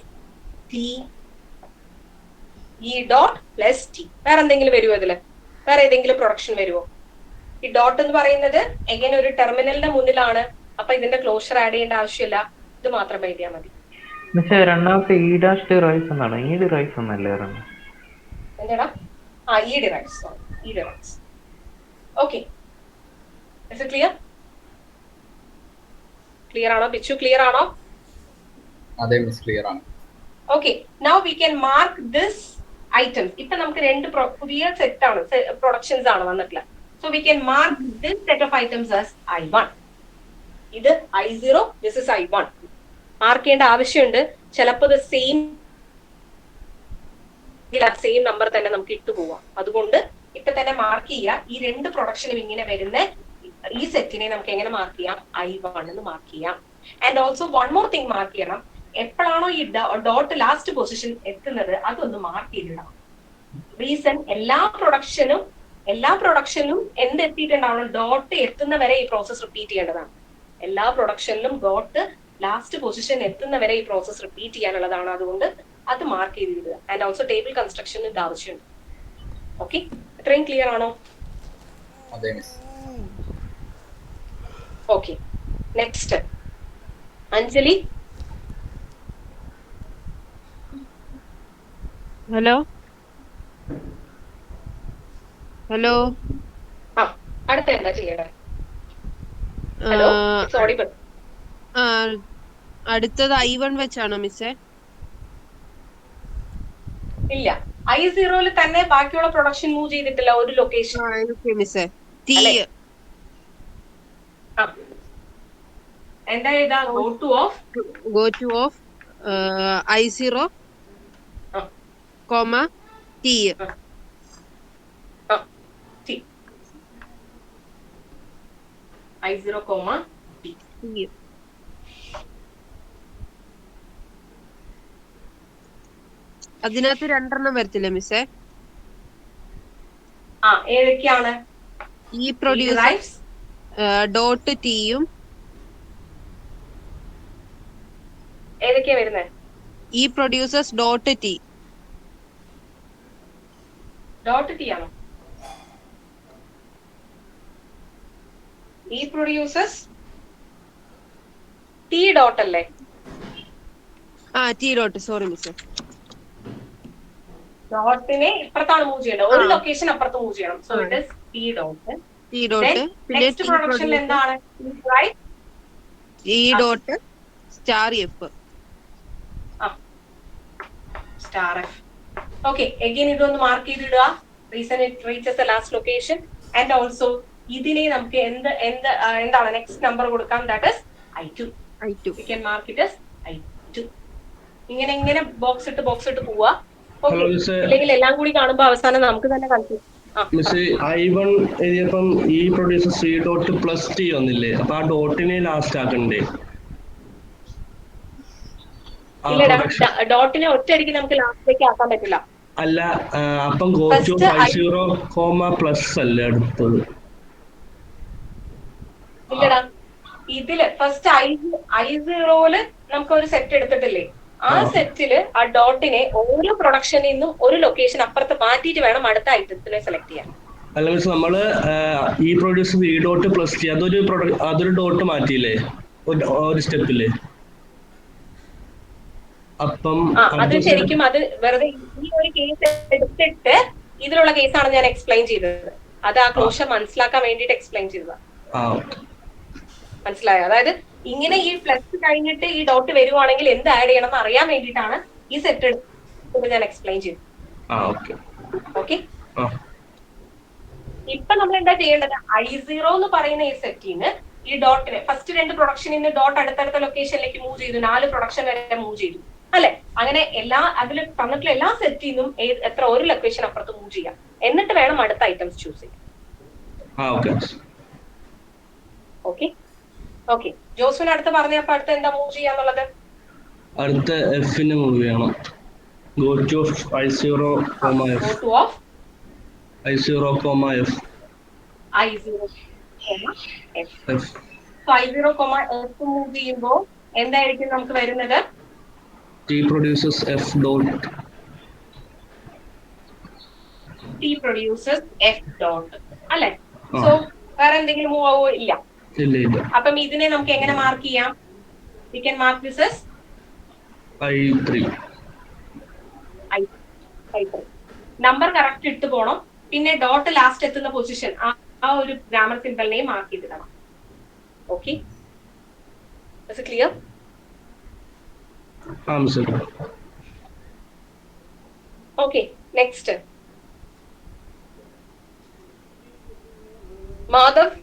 T, E dot plus T. വേറെ എന്തെങ്കിലും വരുമോ ഇതില്? വേറെ ഏതെങ്കിലും പ്രൊഡക്ഷൻ വരുമോ? ഈ ഡോട്ട് എന്ന് പറയുന്നത് എങ്ങനെ ഒരു ടെർമിനലിന്റെ മുന്നിലാണ്, അപ്പൊ ഇതിന്റെ ക്ലോഷർ ആഡ് ചെയ്യേണ്ട ആവശ്യമില്ല, ഇത് മാത്രം എഴുതിയാൽ മതി. രണ്ടാമത്തെ ഇ ഡാഷ് ഡിറൈവ്സ് എന്നാണ്, ഈ ഡിറൈവ്സ് എന്നല്ലേ? എന്താടാ? E derives, E derives. Okay, is it clear? Clear ആണോ പിച്ചു? ക്ലിയർ ആണോ? അതെ മിസ്, ക്ലിയർ ആണ്. Okay, now we can mark this items. ഇപ്പൊ നമുക്ക് 2 പുതിയ സെറ്റ് ആണ്, പ്രൊഡക്ഷൻസ് ആണ് വന്നിട്ടുള്ളത്. So we can mark this set of items as I1. ഇത് I0, this is I1. Mark ചെയ്യേണ്ട ആവശ്യമുണ്ട്. ചിലപ്പോൾ ഇത് സെയിം നമ്പർ തന്നെ നമുക്ക് ഇട്ടു പോവാം. അതുകൊണ്ട് ഇപ്പൊ തന്നെ മാർക്ക് ചെയ്യുക. ഈ 2 പ്രൊഡക്ഷനും ഇങ്ങനെ വരുന്ന ഈ സെറ്റിനെ നമുക്ക് എങ്ങനെ മാർക്ക് ചെയ്യാം? I1 എന്ന് മാർക്ക് ചെയ്യാം. And also one more thing mark ചെയ്യണം. എപ്പോഴാണോ ഈ ഡോട്ട് ലാസ്റ്റ് പൊസിഷൻ എത്തുന്നത് അതൊന്ന് മാർക്ക് ചെയ്തിടണം. റീസൺ, എല്ലാ പ്രൊഡക്ഷനും എന്ത് എത്തിയിട്ടുണ്ടാവണം? ഡോട്ട് എത്തുന്നവരെ ഈ പ്രോസസ് റിപ്പീറ്റ് ചെയ്യേണ്ടതാണ്. എല്ലാ പ്രൊഡക്ഷനിലും ഡോട്ട് ലാസ്റ്റ് പൊസിഷൻ എത്തുന്നവരെ ഈ പ്രോസസ് റിപ്പീറ്റ് ചെയ്യാനുള്ളതാണ്. അതുകൊണ്ട് അത് മാർക്ക് ചെയ്തിടുക. ആൻഡ് ഓൾസോ ടേബിൾ കൺസ്ട്രക്ഷന് ഇത് ആവശ്യമുണ്ട്. ഓക്കെ, ഇത്രയും ക്ലിയർ ആണോ? അതെ miss. Okay, next Anjali. Hello hello, അടുത്ത എന്താ ചെയ്യണ്ടേ? Hello, it's audible. അടുത്തത് I1 വെച്ചാണോ മിസ്സേ? ഇല്ല, I0 തന്നെ ബാക്കിയുള്ള പ്രൊഡക്ഷൻ മൂവ് ചെയ്തിട്ടില്ല ഒരു ലൊക്കേഷൻ. മിസ്സേ ടി എന്താ ചെയ്താ? Go to of I0, T. I0, T. അതിനകത്ത് 2 വരത്തില്ലേ മിസ്സേ? ഏതൊക്കെയാണ്? ഈ പ്രൊഡ്യൂസേഴ്സ് ഡോട്ട് ടിയും. ഏതൊക്കെയാ വരുന്നത്? ഈ producers dot T. Dot T ആണോ? ഈ പ്രൊഡ്യൂസേഴ്സ് ടി ഡോട്ട് അല്ലേ? ടി ഡോട്ട്, സോറി മിസ്സേ. ഡോട്ടിനെ ഇപ്പുറത്താണ് മൂവ് ചെയ്യേണ്ടത്, ഒരു ലൊക്കേഷൻ അപ്പുറത്ത് മൂവ് ചെയ്യണം. So it is T dot. Next പ്രൊഡക്ഷനിൽ എന്താണ്? ഈ dot star F. Star F. Okay, again ഇതൊന്ന് മാർക്ക് ചെയ്തിടുക. Reason it reaches the last location. And also ഇതിനെ നമുക്ക് എന്താണ് നെക്സ്റ്റ് നമ്പർ കൊടുക്കാം? That is I2. We can mark it as I2. ഇങ്ങനെ ബോക്സ് ഇട്ട് പോവാ. അല്ലെങ്കിൽ എല്ലാം കൂടി കാണുമ്പോ അവസാനം നമുക്ക് തന്നെ കൺഫ്യൂസ്. മിസ്, I1 എഴുതിയപ്പം ഈ producer C dot plus T വന്നില്ലേ? അപ്പൊ ആ ഡോട്ടിനെ ലാസ്റ്റ് ആക്കണ്ടേ? ഇല്ലടാ, ഡോട്ടിനെ ഒറ്റയടിക്ക് നമുക്ക് ലാസ്റ്റിലേക്ക് ആക്കാൻ പറ്റില്ല. അല്ല, അപ്പം ഗോ ടു I0, പ്ലസ് അല്ലേ അടുത്തത്? ഇല്ലടാ, ഇതില് ഫസ്റ്റ് I0 നമുക്ക് ഒരു സെറ്റ് എടുത്തിട്ടില്ലേ, ആ സെറ്റില് ആ ഡോട്ടിനെ ഓരോ പ്രൊഡക്ഷനിൽ നിന്നും ഒരു ലൊക്കേഷൻ അപ്പുറത്ത് മാറ്റിയിട്ട് വേണം അടുത്ത ഐറ്റത്തിനെ സെലക്ട് ചെയ്യാൻ. അല്ല മീൻസ് നമ്മള് ഈ produce V dot plus T അതൊരു ഡോട്ട് മാറ്റിയില്ലേ ഒരു സ്റ്റെപ്പില്. അപ്പം അത് ശരിക്കും അത് വെറുതെ ഈ ഒരു കേസ് എടുത്തിട്ട് ഇതിലുള്ള കേസാണ് ഞാൻ എക്സ്പ്ലെയിൻ ചെയ്തത്. അത് ആ ക്ലോഷർ മനസ്സിലാക്കാൻ വേണ്ടിട്ട് എക്സ്പ്ലെയിൻ ചെയ്തതാണ്. മനസ്സിലായോ? അതായത് ഇങ്ങനെ ഈ പ്ലസ് കഴിഞ്ഞിട്ട് ഈ ഡോട്ട് വരുവാണെങ്കിൽ എന്ത് ആഡ് ചെയ്യണം എന്ന് അറിയാൻ വേണ്ടിയിട്ടാണ് ഈ സെറ്റ് എടുത്ത് ഞാൻ എക്സ്പ്ലെയിൻ ചെയ്തത്. ഓക്കെ, ഇപ്പൊ നമ്മൾ എന്താ ചെയ്യേണ്ടത്? I0 എന്ന് പറയുന്ന ഈ സെറ്റിന് ഈ ഡോട്ടിന് ഫസ്റ്റ് 2 പ്രൊഡക്ഷനിൽ നിന്ന് ഡോട്ട് അടുത്തടുത്ത ലൊക്കേഷനിലേക്ക് മൂവ് ചെയ്തു, 4 പ്രൊഡക്ഷൻ വരെ മൂവ് ചെയ്തു അല്ലെ? അങ്ങനെ അതിൽ തന്നിട്ടുള്ള എല്ലാ സെറ്റിൽ നിന്നും എത്ര ഒരു ലൊക്കേഷൻ അപ്പുറത്ത് മൂവ് ചെയ്യാം, എന്നിട്ട് വേണം അടുത്ത ഐറ്റംസ് ചൂസ് ചെയ്യാൻ. ഓക്കെ ഓക്കെ, ജോസ്വിന് അടുത്ത് പറഞ്ഞപ്പോ അടുത്ത് എന്താ മൂവ് ചെയ്യാന്നുള്ളത്? അടുത്ത എഫിന് മൂവ് ചെയ്യണം. Go to I0, F. Go to of I0, F. I0, F. So I0, F move ചെയ്യുമ്പോ എന്തായിരിക്കും നമുക്ക് വരുന്നത്? T produces F dot. T produces F dot അല്ലെ? സോ വേറെ എന്തെങ്കിലും മൂവ് ആവോ? ഇല്ല. അപ്പം ഇതിനെ നമുക്ക് എങ്ങനെ മാർക്ക് ചെയ്യാം? We can mark this as I3. Number correct ഇട്ട് പോണം. പിന്നെ ഡോട്ട് ലാസ്റ്റ് എത്തുന്ന പൊസിഷൻ ആ ഒരു ഗ്രാമർ സിംബലിനെയും മാർക്ക് ചെയ്തിടണം. Okay, clear? Okay, next Madhav.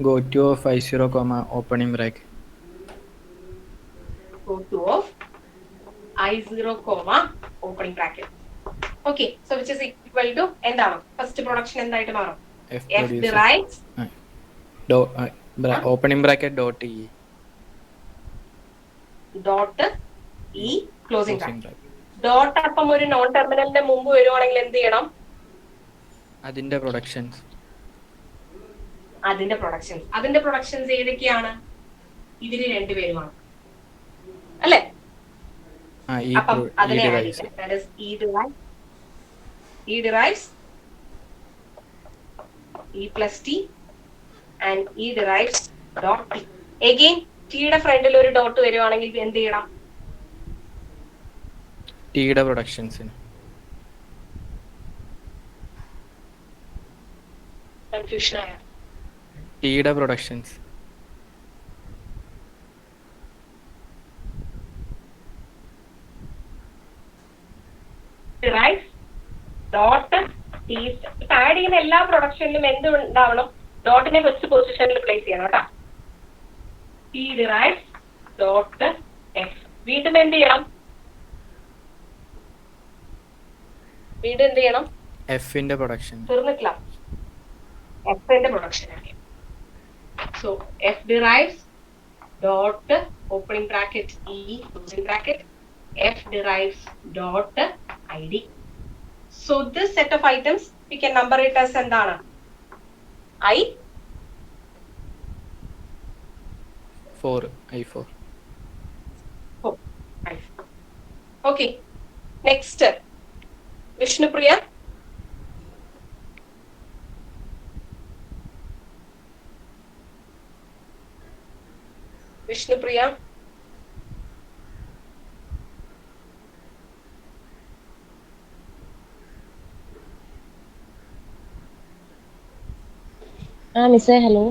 Go to of I0, opening bracket. Go to of I0, opening bracket. Okay, so which is equal to എന്താണ് first production എന്തായിട്ട് മാറും? F derives opening bracket dot E. Dot E closing bracket. Dot അപ്പം ഒരു non ടെർമിനലിന്റെ മുമ്പ് വരുവാണെങ്കിൽ എന്ത് ചെയ്യണം? അതിന്റെ പ്രൊഡക്ഷൻസ് ഏതൊക്കെയാണ്? ഇതിന് രണ്ടുപേരുമാണ് അല്ലെ? അപ്പം അതിനെ E derives E plus T and E derives dot T. Again T-യുടെ ഫ്രണ്ടിൽ ഒരു ഡോട്ട് വരുവാണെങ്കിൽ എന്ത് ചെയ്യണം? T-യുടെ പ്രൊഡക്ഷൻസിന് കൺഫ്യൂഷൻ ആയ T-യുടെ പ്രൊഡക്ഷൻസ് ഡോട്ട് T. ആഡ് ചെയ്യുന്ന എല്ലാ പ്രൊഡക്ഷനിലും എന്ത് ഉണ്ടാവണം? ഡോട്ടിനെ ഫസ്റ്റ് പൊസിഷനിൽ പ്ലേസ് ചെയ്യണം കേട്ടോ. T derives dot F. വീണ്ടും എന്ത് ചെയ്യണം? F-ന്റെ പ്രൊഡക്ഷൻ തീർന്നിട്ടില്ല. F-ന്റെ പ്രൊഡക്ഷൻ ആണ്. So F derives dot opening bracket E closing bracket F derives dot ID. So this set of items we can number it as എന്താണ്? I4. Okay, next Vishnupriya. മിസ്സേ hello.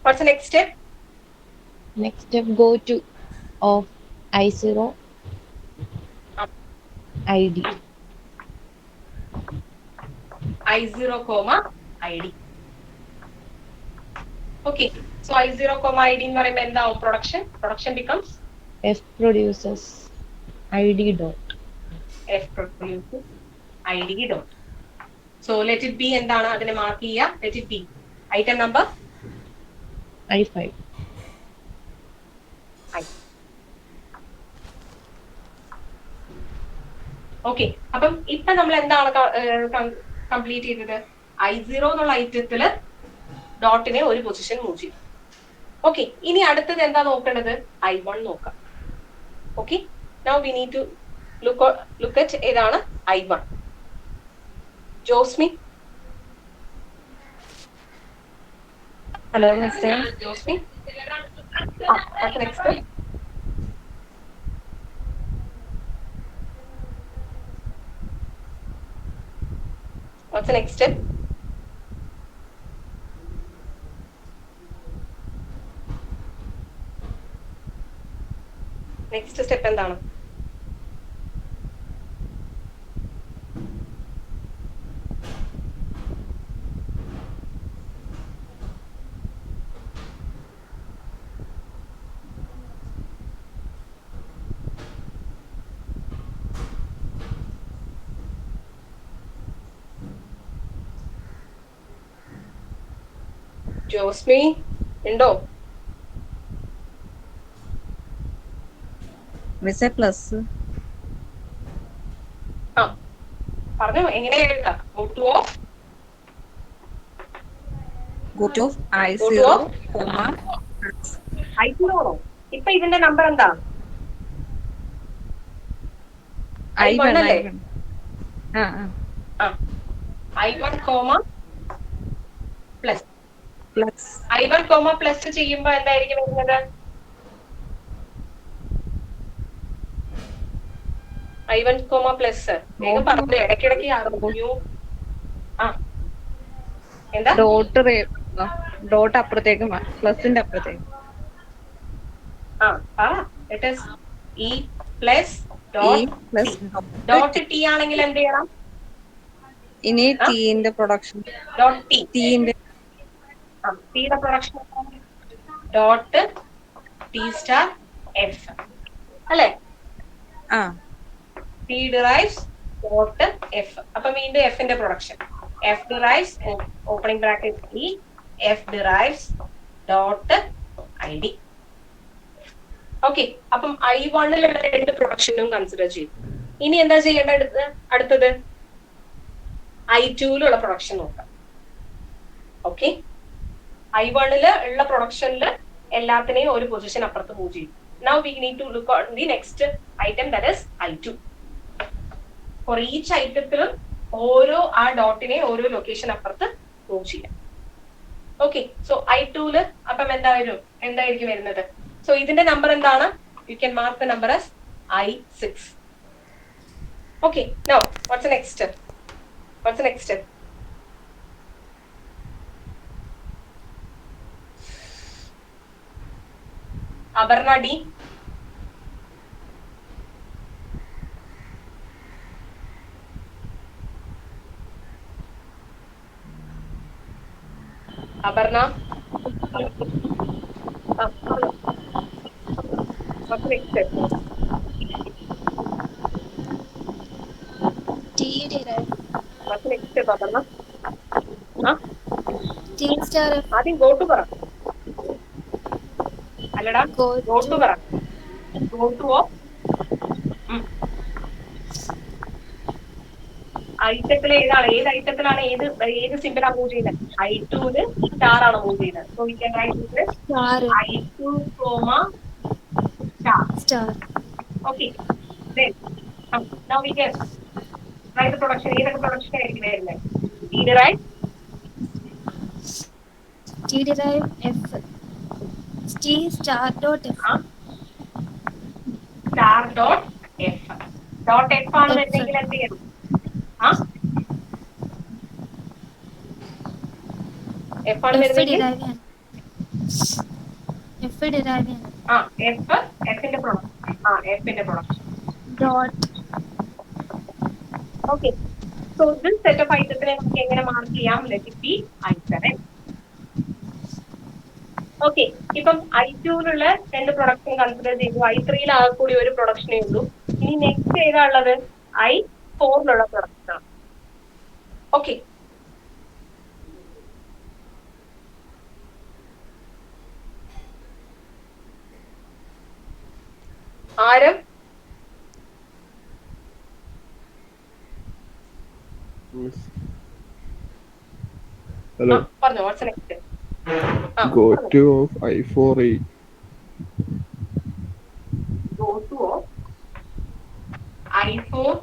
What's the next step? Next step, go to of I0 ID. I0, ID. Okay, so I0, ID എന്ന് പറയുമ്പോൾ എന്താവും? Production becomes F produces ID dot. F produces ID dot. So let it be എന്താണ്? അതിനെ mark ചെയ്യുക. Let it be item number I5. Okay, അപ്പം ഇപ്പൊ നമ്മൾ എന്താണ് കംപ്ലീറ്റ് ചെയ്തത്? I0 എന്നുള്ള ഐറ്റത്തില് ഡോട്ടിനെ ഒരു പൊസിഷൻ മൂവ് ചെയ്യും. ഓക്കെ, ഇനി അടുത്തത് എന്താ നോക്കേണ്ടത്? I1 നോക്കാം. Okay, now we need to look at ഏതാണ് I1. Josmi. Hello mister. Josmi, next. What's the next step? Next step എന്താണ്? ജോസ്മി ഉണ്ടോ? മിസ്സേ പ്ലസ്. ആ പറഞ്ഞോ, എങ്ങനെ എഴുതാം? Go to I0, I0 ആണോ? ഇപ്പൊ ഇതിന്റെ നമ്പർ എന്താ? I1 അല്ലേ? I1 comma plus. I1 comma plus ചെയ്യുമ്പോ എന്തായിരിക്കും വരുന്നത്? I1 കോമ പ്ലസ് വേഗം പറഞ്ഞു, ഇടയ്ക്കിടയ്ക്ക് അറിഞ്ഞു. എന്താ ഡോട്ട് അപ്പുറത്തേക്ക് പ്ലസിന്റെ അപ്പുറത്തേക്ക്. It is E plus dot T ആണെങ്കിൽ എന്ത് ചെയ്യണം? ഇനി ടീന്റെ പ്രൊഡക്ഷൻ ഡോട്ട് ടി, ടീന്റെ ടിയുടെ production dot T star F അല്ലെ? T derives dot F. അപ്പൊ വീണ്ടും എഫിന്റെ production. F derives opening bracket E, F derives dot ID. Okay, അപ്പം I1ലുള്ള രണ്ട് പ്രൊഡക്ഷനും കൺസിഡർ ചെയ്തു. ഇനി എന്താ ചെയ്യേണ്ടത്? അടുത്തത് I2ലുള്ള പ്രൊഡക്ഷൻ നോക്കാം. ഓക്കെ, I1ല് ഉള്ള പ്രൊഡക്ഷനിൽ എല്ലാത്തിനെയും ഒരു പൊസിഷൻ അപ്പുറത്ത് മൂവ് ചെയ്യും. Now we need to look on the next item, that is I2. For each ഐറ്റത്തിലും ഓരോ ആ ഡോട്ടിനെ ഓരോ ലൊക്കേഷൻ അപ്പുറത്ത് മൂവ് ചെയ്യാം. ഓക്കെ, സോ I2ല് അപ്പം എന്തായിരിക്കും വരുന്നത്? സോ ഇതിന്റെ നമ്പർ എന്താണ്? You can mark the number as I6. Okay, now what's the next step? What's the next step? Aparna D. Aparna, ആദ്യം ഗോട്ടു പറ. അല്ലടാ, ഗോട്ടു പറ. ഗോട്ടുവോ ഐറ്റത്തിലെ ഏതാണ്? ഏത് ഐറ്റത്തിലാണ് ഏത് സിമ്പിളാ മൂവ് ചെയ്യുന്നത്? I2ല് സ്റ്റാർ ആണ് മൂവ് ചെയ്യുന്നത്. So we can right I2 comma star. Okay, now we can write the production. ഏതൊക്കെ പ്രൊഡക്ഷൻ ആയിരിക്കും വരുന്നത്? T derive F, T star dot F, star dot F. Dot F ആണ് വരുന്നെങ്കിൽ എന്ത് ചെയ്യണം? F ആണ് വരുന്നെങ്കിൽ എഫിന്റെ production dot. Okay, so this set of ഐറ്റത്തിനെ നമുക്ക് എങ്ങനെ മാർക്ക് ചെയ്യാം? Let it B I7. Okay, ഇപ്പം I2ലുള്ള രണ്ട് പ്രൊഡക്ഷൻ കൺസിഡർ ചെയ്തു. I3ൽ ആകെ കൂടി ഒരു പ്രൊഡക്ഷനേ ഉള്ളൂ. ഇനി നെക്സ്റ്റ് ഏതാ ഉള്ളത്? I4ലുള്ള പ്രൊഡക്ഷൻ ആണ്. ഓക്കെ, ആരം Hello. പറഞ്ഞോ, വാട്സ് next? Go to of I4E. Go to of I4,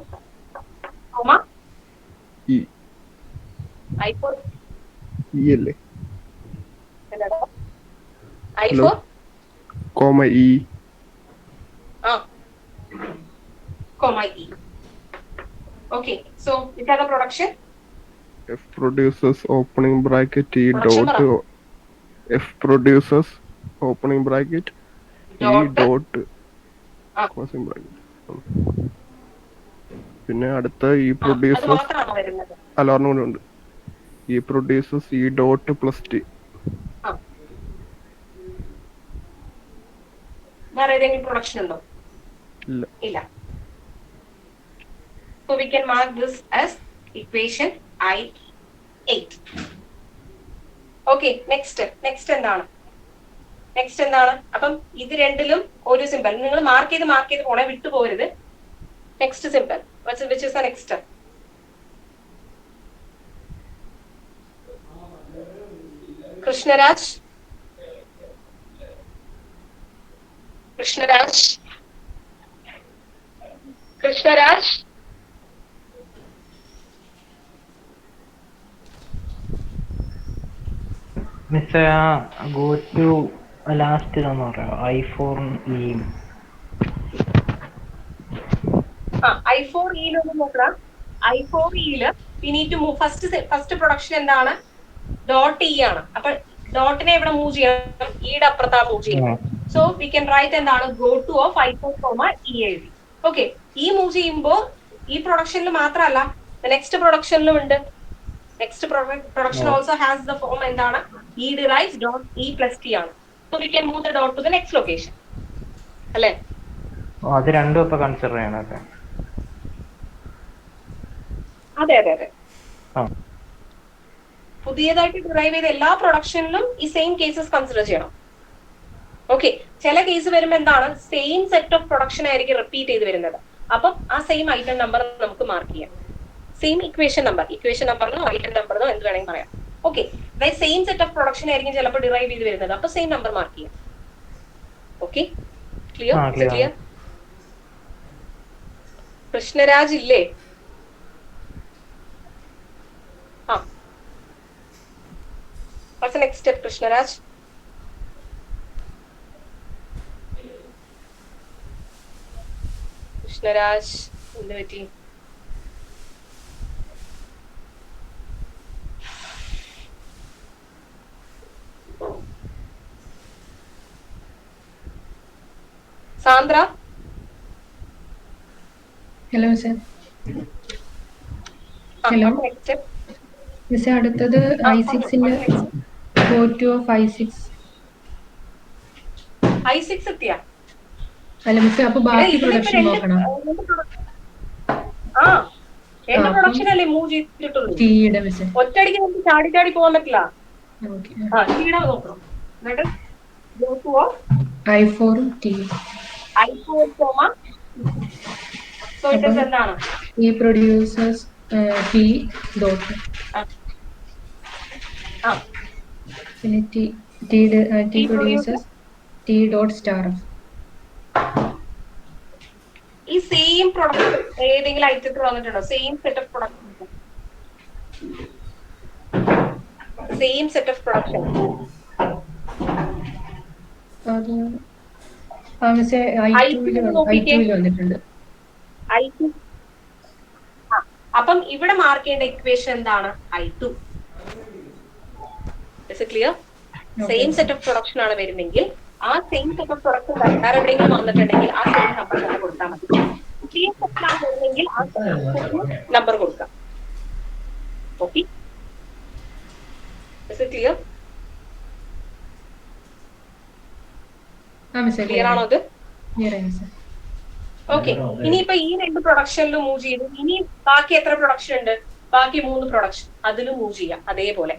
E. I4 E അല്ലേ? I4 Comma E. comma E. Okay, so which are the production? F produces opening bracket E Production dot. പറ. F produces opening bracket E dot closing bracket. പിന്നെ അടുത്ത E അത് produces മാത്രമാണോ വരുന്നത്? അലോർണം കൂടെ ഉണ്ട്. E produces E dot plus T. വേറെ ഏതെങ്കിലും പ്രൊഡക്ഷൻ ഉണ്ടോ? ഇല്ല. So we can mark this as equation I8. Okay, next എന്താണ്? അപ്പം ഇത് രണ്ടിലും ഒരു സിമ്പിൾ നിങ്ങൾ മാർക്ക് ചെയ്ത് പോണേ, വിട്ടു പോകരുത്. Next simple which is the next? Krishnaraj miss go to last എന്ന് പറയാം I4E. I4E നോക്കാം. I4E we need to move first production എന്താണ്? ഡോട്ട് E ആണ്. അപ്പൊ ഡോട്ടിനെ ഇവിടെ മൂവ് ചെയ്യണം, ഈയുടെ അപ്പുറത്താ മൂവ് ചെയ്യണം. സോ വി ക്യാൻ റൈറ്റ് എന്താണ്? Go to of I4, E എഴുതി. ഓക്കെ, ഈ മൂവ് ചെയ്യുമ്പോ ഈ പ്രൊഡക്ഷനിൽ മാത്രമല്ല നെക്സ്റ്റ് പ്രൊഡക്ഷനിലും ഉണ്ട്. Next production also has the form എന്താണ്? E derives dot E plus T ആണ്. So we can move the dot to the next location അല്ലേ? അത് രണ്ടും ഇപ്പൊ കൺസിഡർ ചെയ്യണം. അതെ. പുതിയതായിട്ട് ഡിറൈവ് ചെയ്ത എല്ലാ പ്രൊഡക്ഷനിലും ഈ സെയിം കേസസ് കൺസിഡർ ചെയ്യണം. ഓക്കെ, ചില കേസ് വരുമ്പോൾ എന്താണ്? സെയിം സെറ്റ് ഓഫ് പ്രൊഡക്ഷൻ ആയിരിക്കും റിപ്പീറ്റ് ചെയ്ത് വരുന്നത്. അപ്പം ആ സെയിം ഐറ്റം നമ്പർ നമുക്ക് മാർക്ക് ചെയ്യാം. സെയിം ഇക്വേഷൻ നമ്പറിനോ ഐറ്റം നമ്പറിനോ എന്ത് വേണമെങ്കിൽ പറയാം. ഓക്കെ, അതായത് സെയിം സെറ്റ് ഓഫ് പ്രൊഡക്ഷൻ ആയിരിക്കും ചിലപ്പോൾ ഡിറൈവ് ചെയ്ത് വരുന്നത്. അപ്പൊ സെയിം നമ്പർ മാർക്ക് ചെയ്യാം. Okay, clear? കൃഷ്ണരാജ് ഇല്ലേ? What's the next step, Krishnaraj? എന്ത് പറ്റി? Sandra? Hello sir. Hello miss, അടുത്തത് I6ന്റെ go to of I6 എത്തിയാ? അല്ല മിസ്, അപ്പൊ ബാക്കി പ്രൊഡക്ഷൻ നോക്കണം. എന്റെ പ്രൊഡക്ഷൻ അല്ലേ മൂവ് ചെയ്തിട്ടുള്ളൂ. ടീയുടെ മിസ് ഒറ്റയടിക്ക് നമുക്ക് ചാടി പോകാൻ പറ്റില്ല. ടീയുടെ നോക്കണം. എന്നിട്ട് go to of I4 T. I4, so it is എന്താണ്? E produces T dot. പിന്നെ T produces T dot star. ഈ സെയിം പ്രൊഡക്റ്റ് ഏതെങ്കിലും ഐറ്റത്തിൽ വന്നിട്ടുണ്ടോ? Same set of production. അത് മിസ് I2 വന്നിട്ടുണ്ട്. അപ്പം ഇവിടെ മാർക്ക് ചെയ്യേണ്ട ഇക്വേഷൻ എന്താണ്? I2. Clear? Same set of production ആണ് വരുന്നെങ്കിൽ ആ സെയിം സെറ്റ് ഓഫ് പ്രൊഡക്ഷൻ വേറെ എവിടെയെങ്കിലും വന്നിട്ടുണ്ടെങ്കിൽ ആ സെയിം നമ്പർ തന്നെ കൊടുത്താൽ മതി. സെയിം സെറ്റ് ആണ് വരുന്നെങ്കിൽ ആ നമ്പർ കൊടുക്കാം. Okay, clear? ക്ലിയർ ആണോ അത്? ഓക്കെ, ഇനിയിപ്പോ ഈ 2 പ്രൊഡക്ഷനിലും മൂവ് ചെയ്തു. ഇനി ബാക്കി എത്ര പ്രൊഡക്ഷൻ ഉണ്ട്? ബാക്കി 3 പ്രൊഡക്ഷൻ, അതിലും മൂവ് ചെയ്യാം അതേപോലെ.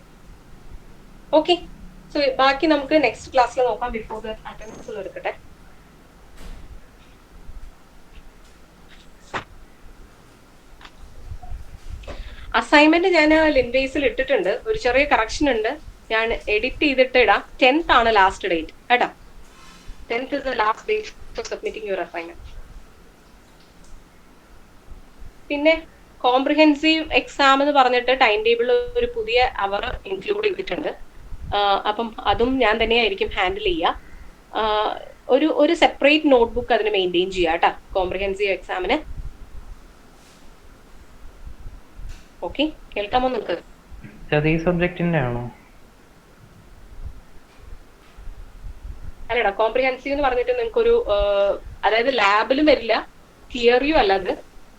ഓക്കെ, സോ ബാക്കി നമുക്ക് നെക്സ്റ്റ് ക്ലാസ്സിൽ നോക്കാം. ബിഫോർ ദ അറ്റൻഡൻസ് എടുക്കട്ടെ. അസൈൻമെന്റ് ഞാൻ ലിൻവേസിൽ ഇട്ടിട്ടുണ്ട്. ഒരു ചെറിയ കറക്ഷൻ ഉണ്ട്, ഞാൻ എഡിറ്റ് ചെയ്തിട്ട് ഇടാം. 10th ആണ് ലാസ്റ്റ് ഡേറ്റ് കേട്ടോ. 10th is the last date for submitting your assignment. പിന്നെ കോംപ്രിഹെൻസീവ് എക്സാം എന്ന് പറഞ്ഞിട്ട് ടൈം ടേബിളിൽ ഒരു പുതിയ അവർ ഇൻക്ലൂഡ് ചെയ്തിട്ടുണ്ട്. അപ്പം അതും ഞാൻ തന്നെയായിരിക്കും ഹാൻഡിൽ ചെയ്യുക. ഒരു സെപ്പറേറ്റ് നോട്ട്ബുക്ക് അതിന് മെയിൻറ്റെയിൻ ചെയ്യുക കേട്ടോ കോംപ്രിഹെൻസീവ് എക്സാമിന്. ഓക്കെ, കേൾക്കാമോ നിങ്ങൾക്ക്? ഈ സബ്ജക്റ്റിന്റെ ആണോ? അല്ലടാ, കോംപ്രിഹെൻസീവ് എന്ന് പറഞ്ഞിട്ട് നിങ്ങൾക്കൊരു അതായത് ലാബിലും വരില്ല, തിയറിയും അല്ല, അത്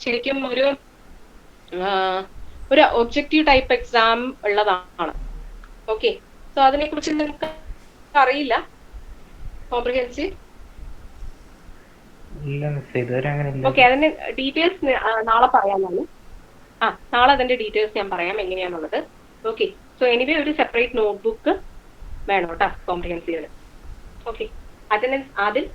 ശരിക്കും ഒരു ഒബ്ജക്റ്റീവ് ടൈപ്പ് എക്സാം ഉള്ളതാണ്. ഓക്കെ, സോ അതിനെ കുറിച്ച് നിങ്ങൾക്ക് അറിയില്ല കോംപ്രിഹെൻസീവ്? ഓക്കെ, അതിന്റെ ഡീറ്റെയിൽസ് നാളെ പറയാനാണ്. നാളെ അതിന്റെ ഡീറ്റെയിൽസ് ഞാൻ പറയാം എങ്ങനെയാണുള്ളത്. ഓക്കെ, സോ എനിവേ ഒരു സെപ്പറേറ്റ് നോട്ട്ബുക്ക് വേണം കേട്ടോ കോംപ്രിഹെൻസീവിന്. ഓക്കെ, അറ്റൻഡൻസ് ആദിൽ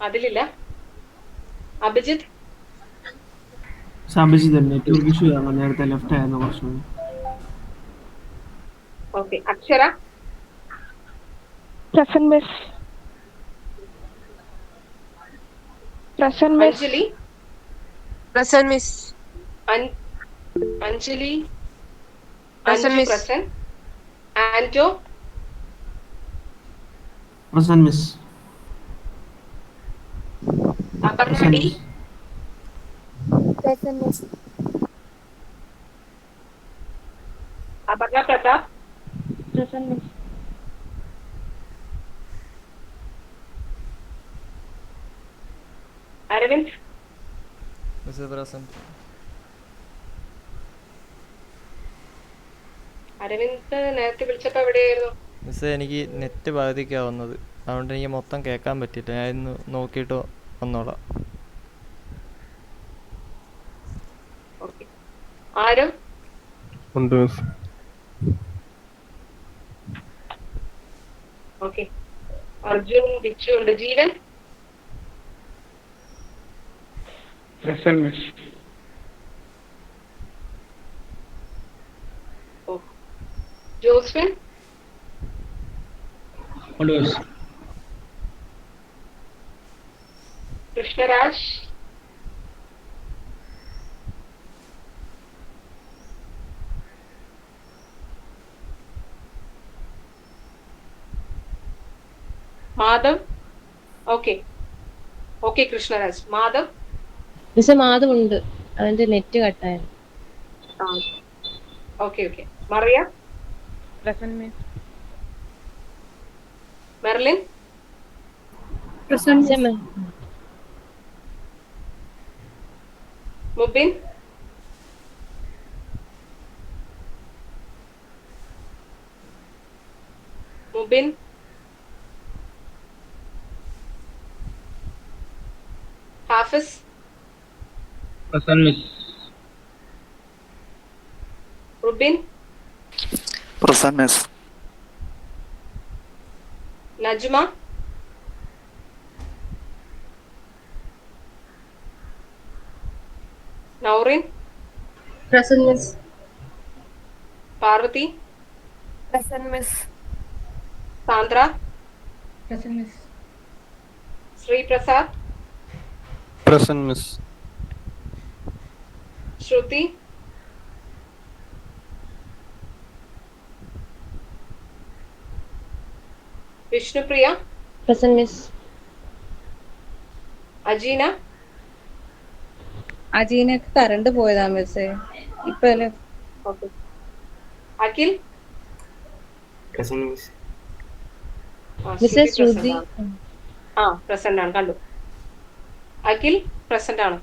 അതിലില്ല. അഭിജിത്ത് നേരത്തെ ലെഫ്റ്റ് ആയിരുന്നു കുറച്ച്. Okay, Akshara Anjali Anjali present. ആന്റോ അപർണി അപർണ പ്രതാപ് അരവിന്ദ് അരവിന്ദ് നേരത്തെ വിളിച്ചപ്പോ എവിടെയായിരുന്നു? മിസ്സേ, എനിക്ക് നെറ്റ് ബാധിക്കാവുന്നത്, അതുകൊണ്ട് എനിക്ക് മൊത്തം കേൾക്കാൻ പറ്റില്ല. ഞാൻ ഇന്ന് നോക്കിയിട്ട് വന്നോളാം. ആരും ഉണ്ട് മിസ്. ഓക്കെ, അർജുൻ ബിച്ചു ഉണ്ട്. ജീവൻ ജോസ്ഫിൻ കൃഷ്ണരാജ് മാധവ്. Okay okay, Krishnaraj. മാധവ് മാധവ് ഉണ്ട്, അവന്റെ നെറ്റ് കട്ടായിരുന്നു. Okay okay. മറിയ മെർലിൻ മുബിൻ ഹാഫിസ് റുബിൻ നജ്മ നൗറിൻ പാർവതി സാന്ദ്ര ശ്രീപ്രസാദ് ശ്രുതി വിഷ്ണുപ്രിയ അജീന അജീനക്ക് കറണ്ട് പോയതാ മിസ്സേ ഇപ്പൊ. അഖിൽ പ്രസന്റ് ആണ്. കണ്ടു, അഖിൽ പ്രസന്റ് ആണ്.